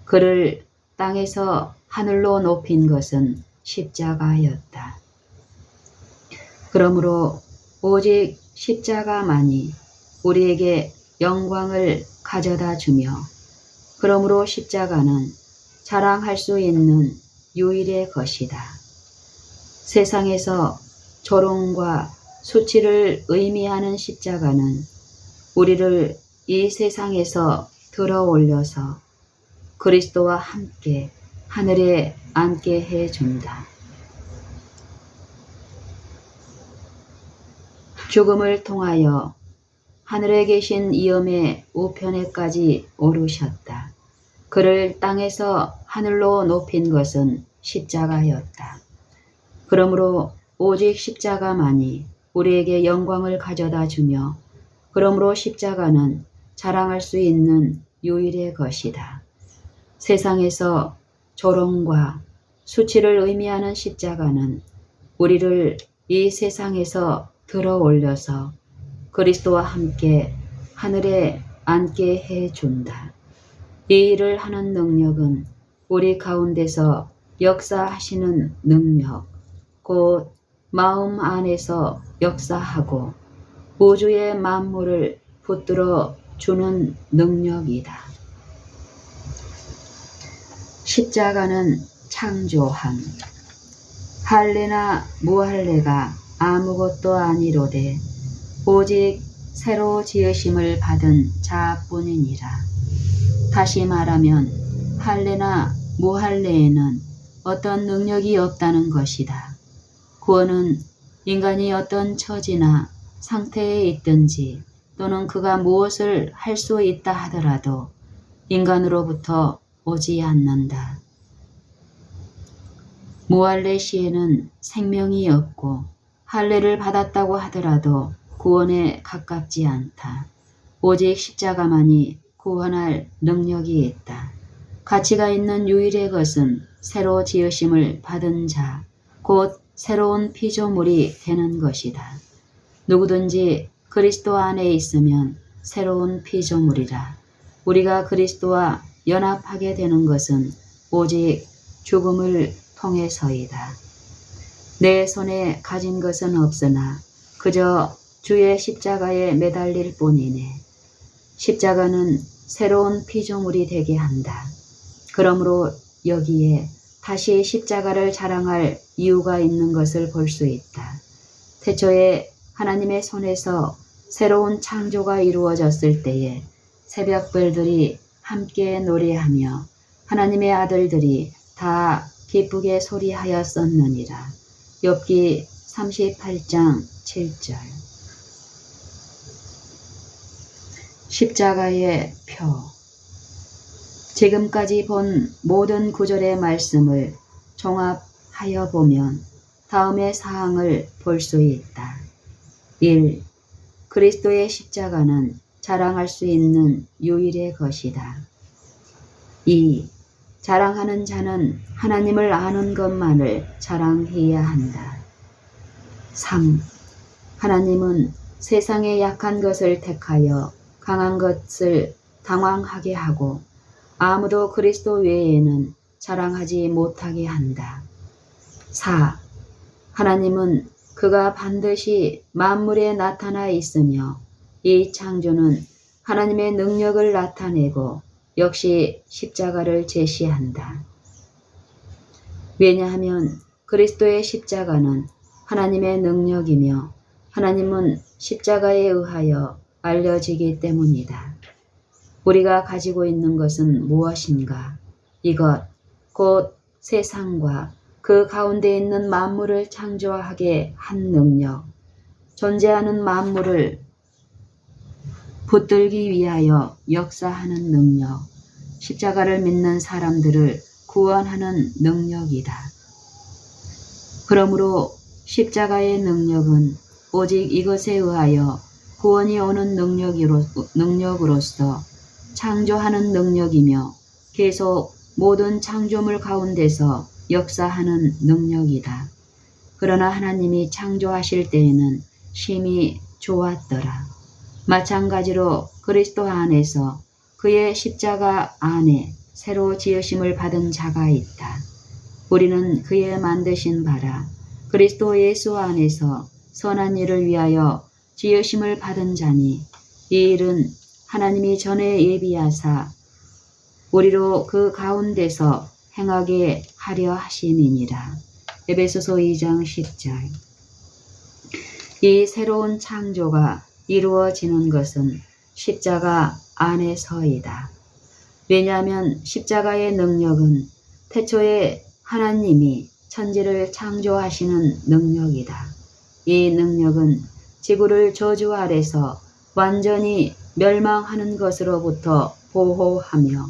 Speaker 1: 그를 땅에서 하늘로 높인 것은 십자가였다. 그러므로 오직 십자가만이 우리에게 영광을 가져다 주며, 그러므로 십자가는 자랑할 수 있는 유일의 것이다. 세상에서 조롱과 수치를 의미하는 십자가는 우리를 이 세상에서 들어 올려서 그리스도와 함께 하늘에 앉게 해준다. 죽음을 통하여 하늘에 계신 이엄의 우편에까지 오르셨다. 그를 땅에서 하늘로 높인 것은 십자가였다. 그러므로 오직 십자가만이 우리에게 영광을 가져다 주며, 그러므로 십자가는 자랑할 수 있는 유일의 것이다. 세상에서 조롱과 수치를 의미하는 십자가는 우리를 이 세상에서 들어 올려서 그리스도와 함께 하늘에 앉게 해준다. 이 일을 하는 능력은 우리 가운데서 역사하시는 능력, 곧 마음 안에서 역사하고 우주의 만물을 붙들어 주는 능력이다. 십자가는 창조함. 할례나 무할례가 아무것도 아니로되 오직 새로 지으심을 받은 자뿐이니라. 다시 말하면 할례나 무할례에는 어떤 능력이 없다는 것이다. 구원은 인간이 어떤 처지나 상태에 있든지 또는 그가 무엇을 할 수 있다 하더라도 인간으로부터 오지 않는다. 무할례 시에는 생명이 없고 할례를 받았다고 하더라도 구원에 가깝지 않다. 오직 십자가만이 구원할 능력이 있다. 가치가 있는 유일의 것은 새로 지으심을 받은 자, 곧 새로운 피조물이 되는 것이다. 누구든지 그리스도 안에 있으면 새로운 피조물이라. 우리가 그리스도와 연합하게 되는 것은 오직 죽음을 통해서이다. 내 손에 가진 것은 없으나 그저 주의 십자가에 매달릴 뿐이네. 십자가는 새로운 피조물이 되게 한다. 그러므로 여기에 다시 십자가를 자랑할 이유가 있는 것을 볼 수 있다. 태초에 하나님의 손에서 새로운 창조가 이루어졌을 때에 새벽별들이 함께 노래하며 하나님의 아들들이 다 기쁘게 소리하였었느니라. 욥기 38장 7절. 십자가의 표. 지금까지 본 모든 구절의 말씀을 종합하여 보면 다음의 사항을 볼 수 있다. 1. 그리스도의 십자가는 자랑할 수 있는 유일의 것이다. 2. 자랑하는 자는 하나님을 아는 것만을 자랑해야 한다. 3. 하나님은 세상의 약한 것을 택하여 강한 것을 당황하게 하고 아무도 그리스도 외에는 자랑하지 못하게 한다. 4. 하나님은 그가 반드시 만물에 나타나 있으며 이 창조는 하나님의 능력을 나타내고 역시 십자가를 제시한다. 왜냐하면 그리스도의 십자가는 하나님의 능력이며 하나님은 십자가에 의하여 알려지기 때문이다. 우리가 가지고 있는 것은 무엇인가? 이것, 곧 세상과 그 가운데 있는 만물을 창조하게 한 능력, 존재하는 만물을 붙들기 위하여 역사하는 능력, 십자가를 믿는 사람들을 구원하는 능력이다. 그러므로 십자가의 능력은 오직 이것에 의하여 구원이 오는 능력으로서 창조하는 능력이며 계속 모든 창조물 가운데서 역사하는 능력이다. 그러나 하나님이 창조하실 때에는 심히 좋았더라. 마찬가지로 그리스도 안에서 그의 십자가 안에 새로 지으심을 받은 자가 있다. 우리는 그의 만드신 바라 그리스도 예수 안에서 선한 일을 위하여 지으심을 받은 자니 이 일은 하나님이 전에 예비하사 우리로 그 가운데서 행하게 하려 하심이니라. 에베소서 2장 10절. 이 새로운 창조가 이루어지는 것은 십자가 안에서이다. 왜냐하면 십자가의 능력은 태초에 하나님이 천지를 창조하시는 능력이다. 이 능력은 지구를 저주 아래서 완전히 멸망하는 것으로부터 보호하며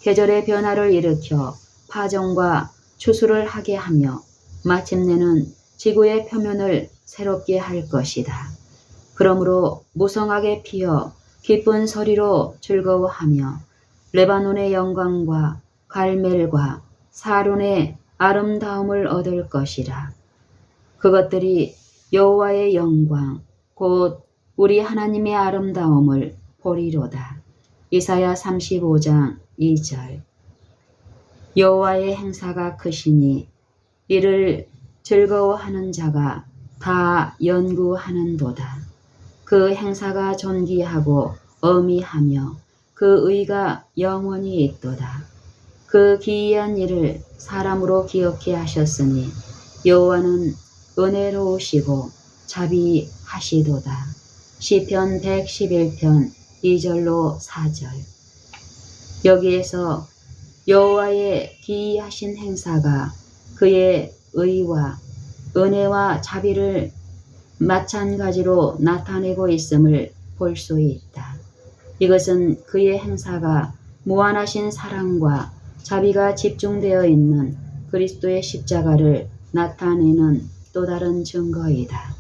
Speaker 1: 계절의 변화를 일으켜 파종과 추수를 하게 하며 마침내는 지구의 표면을 새롭게 할 것이다. 그러므로 무성하게 피어 기쁜 소리로 즐거워하며 레바논의 영광과 갈멜과 사론의 아름다움을 얻을 것이라. 그것들이 여호와의 영광 곧 우리 하나님의 아름다움을 보리로다. 이사야 35장 2절. 여호와의 행사가 크시니 이를 즐거워하는 자가 다 연구하는도다. 그 행사가 존귀하고 어미하며 그 의가 영원히 있도다. 그 기이한 일을 사람으로 기억해 하셨으니 여호와는 은혜로우시고 자비하시도다. 시편 111편 2절로 4절. 여기에서 여호와의 기이하신 행사가 그의 의와 은혜와 자비를 마찬가지로 나타내고 있음을 볼 수 있다. 이것은 그의 행사가 무한하신 사랑과 자비가 집중되어 있는 그리스도의 십자가를 나타내는 또 다른 증거이다.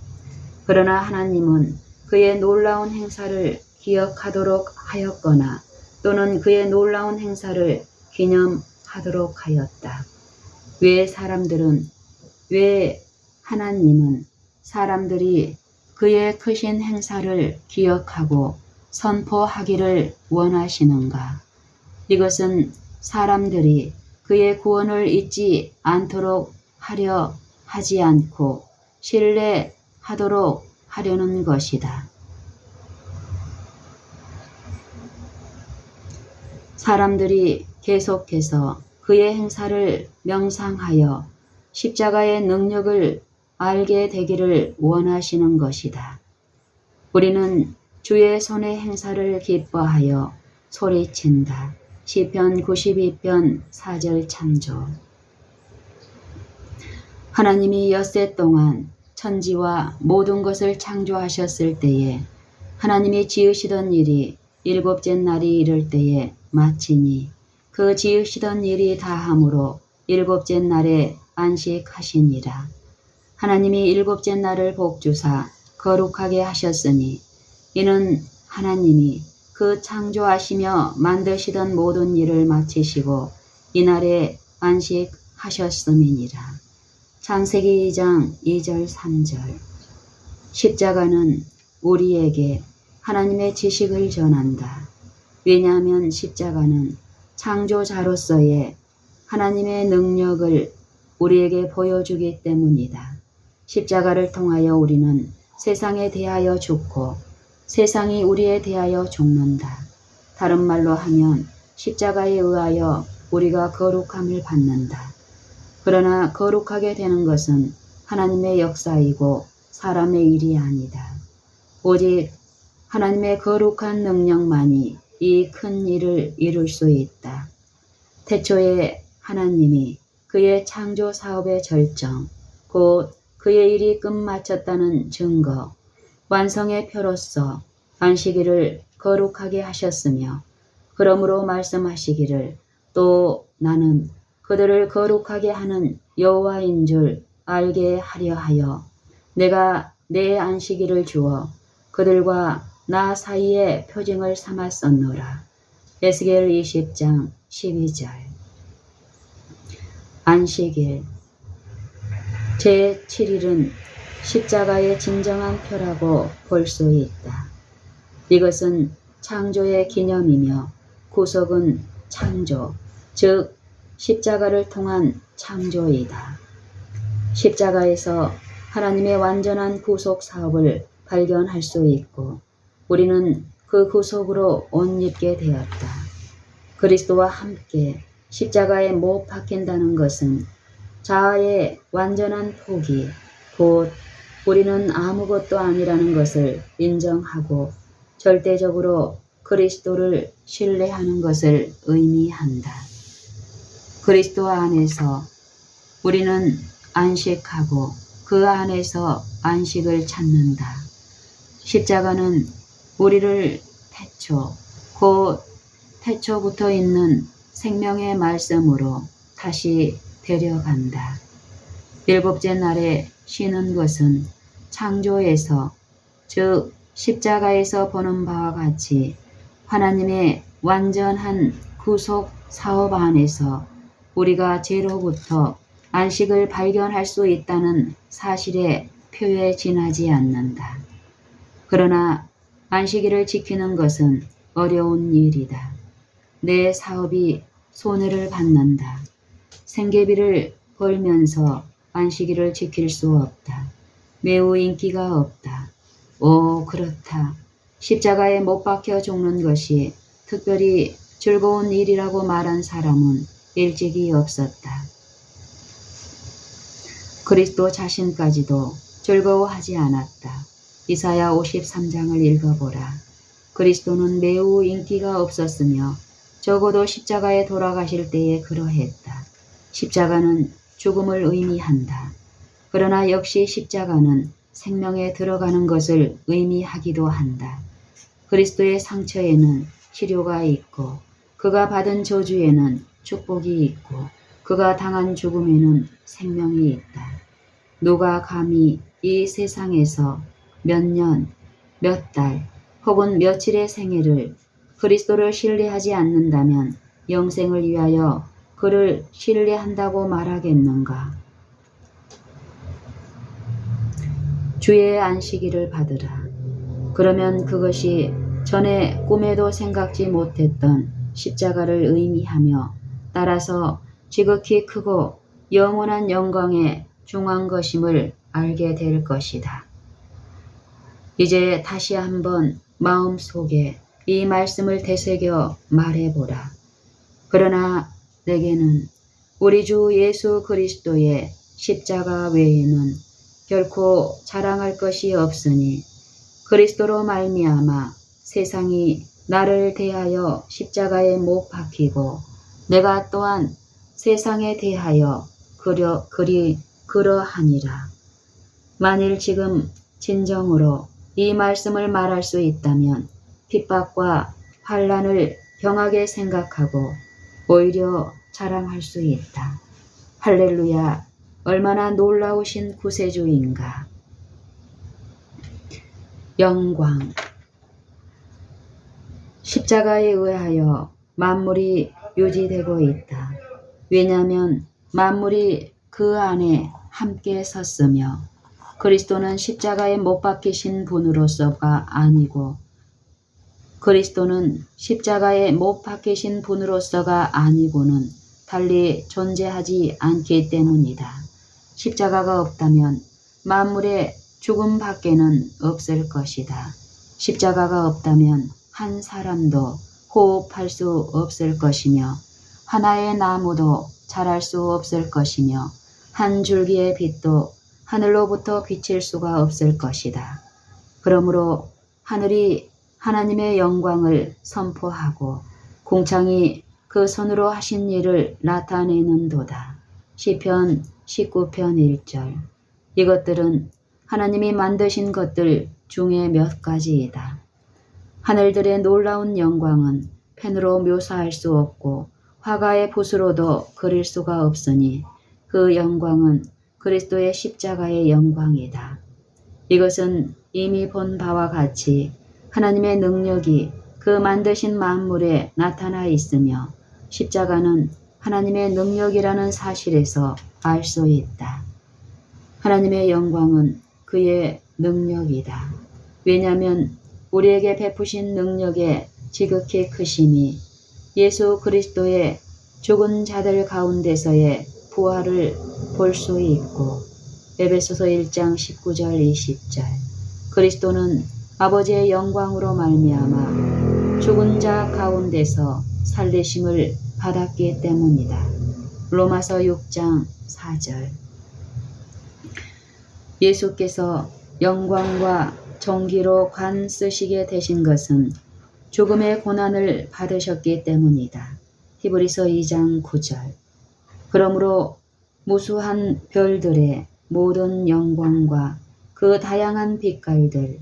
Speaker 1: 그러나 하나님은 그의 놀라운 행사를 기억하도록 하였거나 또는 그의 놀라운 행사를 기념하도록 하였다. 왜 하나님은 사람들이 그의 크신 행사를 기억하고 선포하기를 원하시는가? 이것은 사람들이 그의 구원을 잊지 않도록 하려 하지 않고 신뢰하도록 하려는 것이다. 사람들이 계속해서 그의 행사를 명상하여 십자가의 능력을 알게 되기를 원하시는 것이다. 우리는 주의 손의 행사를 기뻐하여 소리친다. 시편 92편 4절 참조. 하나님이 엿새 동안 천지와 모든 것을 창조하셨을 때에 하나님이 지으시던 일이 일곱째 날이 이를 때에 마치니 그 지으시던 일이 다함으로 일곱째 날에 안식하시니라. 하나님이 일곱째 날을 복주사 거룩하게 하셨으니 이는 하나님이 그 창조하시며 만드시던 모든 일을 마치시고 이날에 안식하셨음이니라. 창세기 2장 2절 3절. 십자가는 우리에게 하나님의 지식을 전한다. 왜냐하면 십자가는 창조자로서의 하나님의 능력을 우리에게 보여주기 때문이다. 십자가를 통하여 우리는 세상에 대하여 죽고 세상이 우리에 대하여 죽는다. 다른 말로 하면 십자가에 의하여 우리가 거룩함을 받는다. 그러나 거룩하게 되는 것은 하나님의 역사이고 사람의 일이 아니다. 오직 하나님의 거룩한 능력만이 이 큰 일을 이룰 수 있다. 태초에 하나님이 그의 창조 사업의 절정, 곧 그의 일이 끝마쳤다는 증거, 완성의 표로서 안식일을 거룩하게 하셨으며 그러므로 말씀하시기를 또 나는 그들을 거룩하게 하는 여호와인 줄 알게 하려 하여 내가 내 안식일을 주어 그들과 나 사이에 표징을 삼았었노라. 에스겔 20장 12절. 안식일 제7일은 십자가의 진정한 표라고 볼 수 있다. 이것은 창조의 기념이며 구속은 창조, 즉 십자가를 통한 창조이다. 십자가에서 하나님의 완전한 구속 사업을 발견할 수 있고 우리는 그 구속으로 옷 입게 되었다. 그리스도와 함께 십자가에 못 박힌다는 것은 자아의 완전한 포기, 곧 우리는 아무것도 아니라는 것을 인정하고 절대적으로 그리스도를 신뢰하는 것을 의미한다. 그리스도 안에서 우리는 안식하고 그 안에서 안식을 찾는다. 십자가는 우리를 곧 태초부터 있는 생명의 말씀으로 다시 데려간다. 일곱째 날에 쉬는 것은 창조에서, 즉 십자가에서 보는 바와 같이 하나님의 완전한 구속 사업 안에서 우리가 죄로부터 안식을 발견할 수 있다는 사실의 표에 지나지 않는다. 그러나 안식일을 지키는 것은 어려운 일이다. 내 사업이 손해를 받는다. 생계비를 벌면서 안식일을 지킬 수 없다. 매우 인기가 없다. 오, 그렇다. 십자가에 못 박혀 죽는 것이 특별히 즐거운 일이라고 말한 사람은 일찍이 없었다. 그리스도 자신까지도 즐거워하지 않았다. 이사야 53장을 읽어보라. 그리스도는 매우 인기가 없었으며 적어도 십자가에 돌아가실 때에 그러했다. 십자가는 죽음을 의미한다. 그러나 역시 십자가는 생명에 들어가는 것을 의미하기도 한다. 그리스도의 상처에는 치료가 있고 그가 받은 저주에는 축복이 있고 그가 당한 죽음에는 생명이 있다. 누가 감히 이 세상에서 몇 년, 몇 달 혹은 며칠의 생애를 그리스도를 신뢰하지 않는다면 영생을 위하여 그를 신뢰한다고 말하겠는가? 주의 안식일을 받으라. 그러면 그것이 전에 꿈에도 생각지 못했던 십자가를 의미하며 따라서 지극히 크고 영원한 영광에 중한 것임을 알게 될 것이다. 이제 다시 한번 마음속에 이 말씀을 되새겨 말해보라. 그러나 내게는 우리 주 예수 그리스도의 십자가 외에는 결코 자랑할 것이 없으니 그리스도로 말미암아 세상이 나를 대하여 십자가에 못 박히고 내가 또한 세상에 대하여 그러하니라. 만일 지금 진정으로 이 말씀을 말할 수 있다면 핍박과 환난을 경하게 생각하고 오히려 자랑할 수 있다. 할렐루야, 얼마나 놀라우신 구세주인가. 영광. 십자가에 의하여 만물이 유지되고 있다. 왜냐하면 만물이 그 안에 함께 섰으며 그리스도는 십자가에 못 박히신 분으로서가 아니고 그리스도는 십자가에 못 박히신 분으로서가 아니고는 달리 존재하지 않기 때문이다. 십자가가 없다면 만물의 죽음 밖에는 없을 것이다. 십자가가 없다면 한 사람도 호흡할 수 없을 것이며 하나의 나무도 자랄 수 없을 것이며 한 줄기의 빛도 하늘로부터 비칠 수가 없을 것이다. 그러므로 하늘이 하나님의 영광을 선포하고 궁창이 그 손으로 하신 일을 나타내는도다. 시편 19편 1절. 이것들은 하나님이 만드신 것들 중에 몇 가지이다. 하늘들의 놀라운 영광은 펜으로 묘사할 수 없고 화가의 붓으로도 그릴 수가 없으니 그 영광은 그리스도의 십자가의 영광이다. 이것은 이미 본 바와 같이 하나님의 능력이 그 만드신 만물에 나타나 있으며 십자가는 하나님의 능력이라는 사실에서 알 수 있다. 하나님의 영광은 그의 능력이다. 왜냐하면 우리에게 베푸신 능력의 지극히 크심이 예수 그리스도의 죽은 자들 가운데서의 부활을 볼 수 있고 에베소서 1장 19절 20절. 그리스도는 아버지의 영광으로 말미암아 죽은 자 가운데서 살리심을 받았기 때문이다. 로마서 6장 4절. 예수께서 영광과 존귀로 관 쓰시게 되신 것은 죽음의 고난을 받으셨기 때문이다. 히브리서 2장 9절. 그러므로 무수한 별들의 모든 영광과 그 다양한 빛깔들,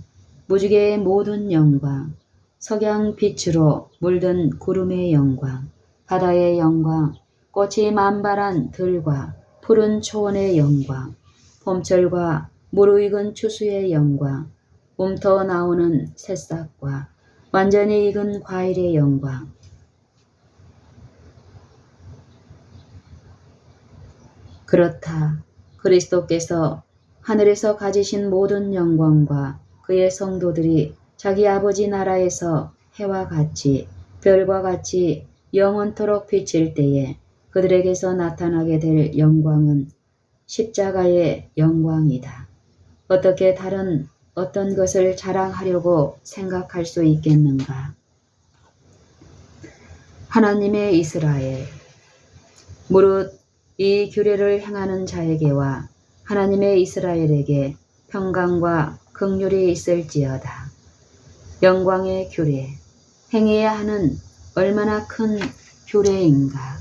Speaker 1: 무지개의 모든 영광, 석양 빛으로 물든 구름의 영광, 바다의 영광, 꽃이 만발한 들과 푸른 초원의 영광, 봄철과 무르익은 추수의 영광, 움터 나오는 새싹과 완전히 익은 과일의 영광, 그렇다. 그리스도께서 하늘에서 가지신 모든 영광과 그의 성도들이 자기 아버지 나라에서 해와 같이 별과 같이 영원토록 비칠 때에 그들에게서 나타나게 될 영광은 십자가의 영광이다. 어떻게 다른 어떤 것을 자랑하려고 생각할 수 있겠는가? 하나님의 이스라엘, 무릇 이 규례를 행하는 자에게와 하나님의 이스라엘에게 평강과 긍휼이 있을지어다. 영광의 규례, 행해야 하는 얼마나 큰 규례인가?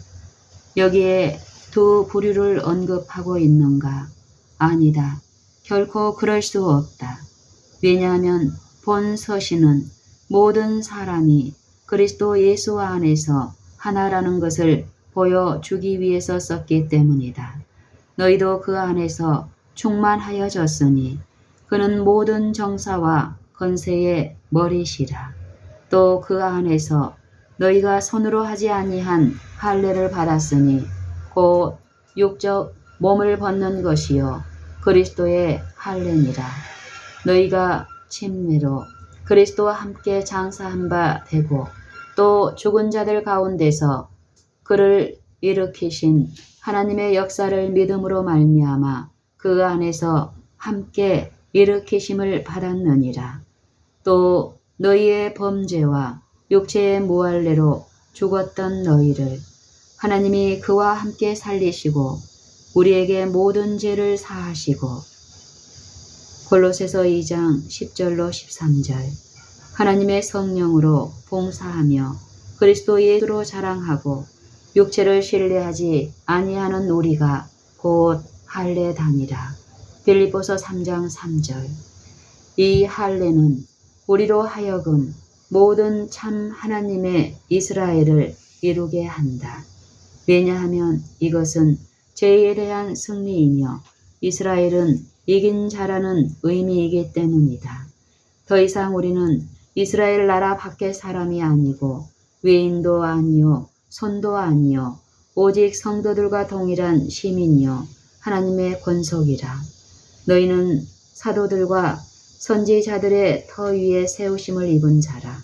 Speaker 1: 여기에 두 부류를 언급하고 있는가? 아니다. 결코 그럴 수 없다. 왜냐하면 본 서신은 모든 사람이 그리스도 예수 안에서 하나라는 것을 보여주기 위해서 썼기 때문이다. 너희도 그 안에서 충만하여졌으니 그는 모든 정사와 건세의 머리시라. 또 그 안에서 너희가 손으로 하지 아니한 할례를 받았으니 곧 육적 몸을 벗는 것이요 그리스도의 할례니라. 너희가 침례로 그리스도와 함께 장사한 바 되고 또 죽은 자들 가운데서 그를 일으키신 하나님의 역사를 믿음으로 말미암아 그 안에서 함께 일으키심을 받았느니라. 또 너희의 범죄와 육체의 무할례로 죽었던 너희를 하나님이 그와 함께 살리시고 우리에게 모든 죄를 사하시고 골로새서 2장 10절로 13절 하나님의 성령으로 봉사하며 그리스도 예수로 자랑하고 육체를 신뢰하지 아니하는 우리가 곧 할례당이라. 빌립보서 3장 3절 이 할례는 우리로 하여금 모든 참 하나님의 이스라엘을 이루게 한다. 왜냐하면 이것은 죄에 대한 승리이며 이스라엘은 이긴 자라는 의미이기 때문이다. 더 이상 우리는 이스라엘 나라 밖의 사람이 아니고 외인도 아니요 손도 아니요 오직 성도들과 동일한 시민이요 하나님의 권속이라. 너희는 사도들과 선지자들의 터 위에 세우심을 입은 자라.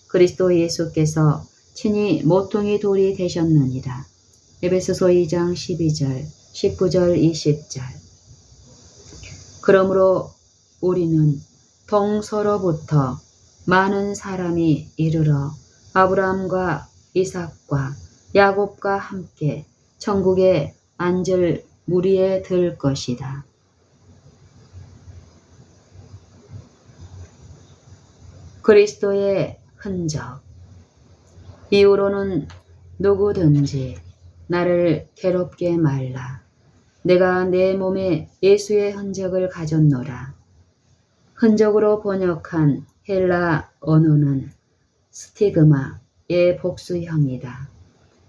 Speaker 1: 그리스도 예수께서 친히 모퉁이 돌이 되셨느니라. 에베소서 2장 12절 19절 20절 그러므로 우리는 동서로부터 많은 사람이 이르러 아브라함과 이삭과 야곱과 함께 천국에 앉을 무리에 들 것이다. 그리스도의 흔적. 이후로는 누구든지 나를 괴롭게 말라. 내가 내 몸에 예수의 흔적을 가졌노라. 흔적으로 번역한 헬라 언어는 스티그마의 복수형이다.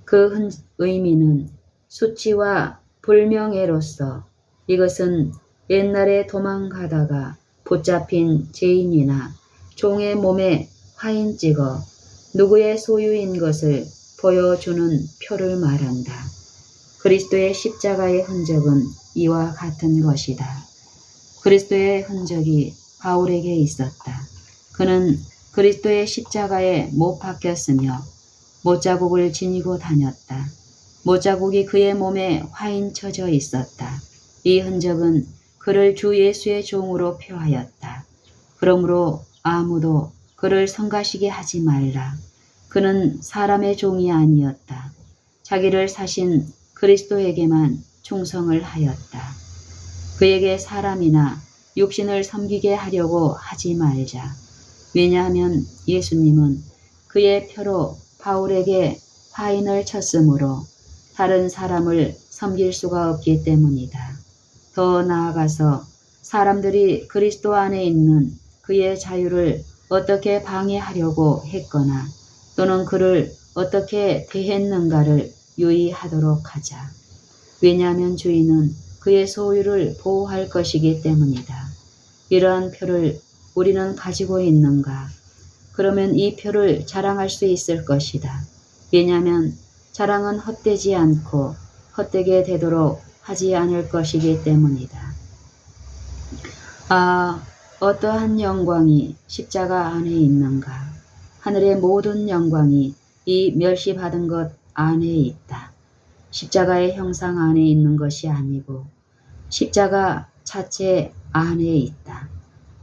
Speaker 1: 그 의미는 수치와 불명예로서 이것은 옛날에 도망가다가 붙잡힌 죄인이나 종의 몸에 화인 찍어 누구의 소유인 것을 보여주는 표를 말한다. 그리스도의 십자가의 흔적은 이와 같은 것이다. 그리스도의 흔적이 바울에게 있었다. 그는 그리스도의 십자가에 못 박혔으며 못자국을 지니고 다녔다. 못자국이 그의 몸에 화인 쳐져 있었다. 이 흔적은 그를 주 예수의 종으로 표하였다. 그러므로 아무도 그를 성가시게 하지 말라. 그는 사람의 종이 아니었다. 자기를 사신 그리스도에게만 충성을 하였다. 그에게 사람이나 육신을 섬기게 하려고 하지 말자. 왜냐하면 예수님은 그의 표로 바울에게 화인을 쳤으므로 다른 사람을 섬길 수가 없기 때문이다. 더 나아가서 사람들이 그리스도 안에 있는 그의 자유를 어떻게 방해하려고 했거나 또는 그를 어떻게 대했는가를 유의하도록 하자. 왜냐하면 주인은 그의 소유를 보호할 것이기 때문이다. 이러한 표를 우리는 가지고 있는가? 그러면 이 표를 자랑할 수 있을 것이다. 왜냐하면 자랑은 헛되지 않고 헛되게 되도록 하지 않을 것이기 때문이다. 아, 어떠한 영광이 십자가 안에 있는가? 하늘의 모든 영광이 이 멸시받은 것 안에 있다. 십자가의 형상 안에 있는 것이 아니고 십자가 자체 안에 있다.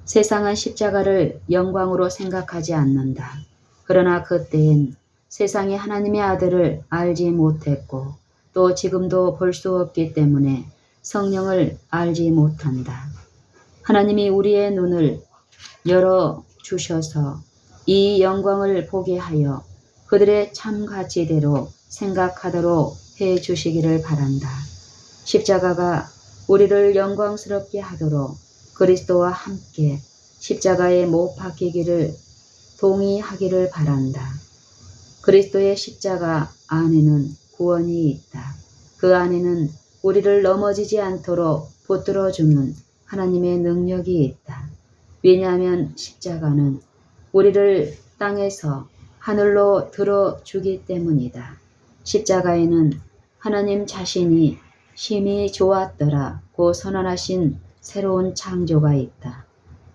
Speaker 1: 세상은 십자가를 영광으로 생각하지 않는다. 그러나 그때엔 세상이 하나님의 아들을 알지 못했고 또 지금도 볼 수 없기 때문에 성령을 알지 못한다. 하나님이 우리의 눈을 열어 주셔서 이 영광을 보게 하여 그들의 참 가치대로 생각하도록 해 주시기를 바란다. 십자가가 우리를 영광스럽게 하도록 그리스도와 함께 십자가에 못 박히기를 동의하기를 바란다. 그리스도의 십자가 안에는 구원이 있다. 그 안에는 우리를 넘어지지 않도록 붙들어주는 하나님의 능력이 있다. 왜냐하면 십자가는 우리를 땅에서 하늘로 들어주기 때문이다. 십자가에는 하나님 자신이 심히 좋았더라고 선언하신 새로운 창조가 있다.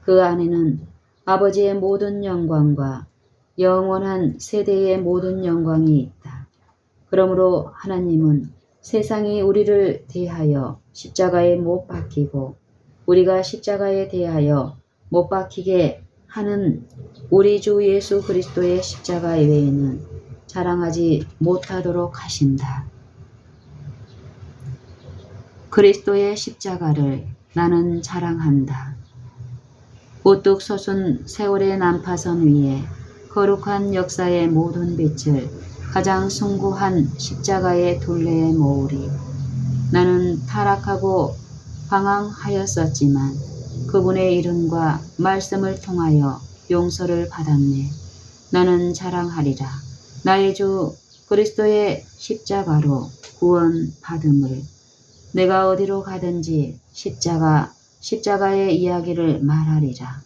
Speaker 1: 그 안에는 아버지의 모든 영광과 영원한 세대의 모든 영광이 있다. 그러므로 하나님은 세상이 우리를 대하여 십자가에 못 박히고 우리가 십자가에 대하여 못 박히게 하는 우리 주 예수 그리스도의 십자가 외에는 자랑하지 못하도록 하신다. 그리스도의 십자가를 나는 자랑한다. 우뚝 솟은 세월의 난파선 위에 거룩한 역사의 모든 빛을 가장 숭고한 십자가의 둘레에 모으리. 나는 타락하고 방황하였었지만 그분의 이름과 말씀을 통하여 용서를 받았네. 나는 자랑하리라. 나의 주 그리스도의 십자가로 구원받음을. 내가 어디로 가든지 십자가의 이야기를 말하리라.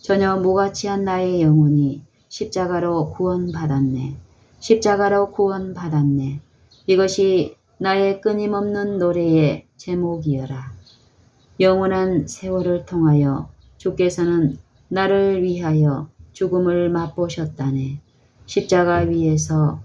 Speaker 1: 전혀 무가치한 나의 영혼이 십자가로 구원받았네. 십자가로 구원받았네. 이것이 나의 끊임없는 노래의 제목이여라. 영원한 세월을 통하여 주께서는 나를 위하여 죽음을 맛보셨다네. 십자가 위에서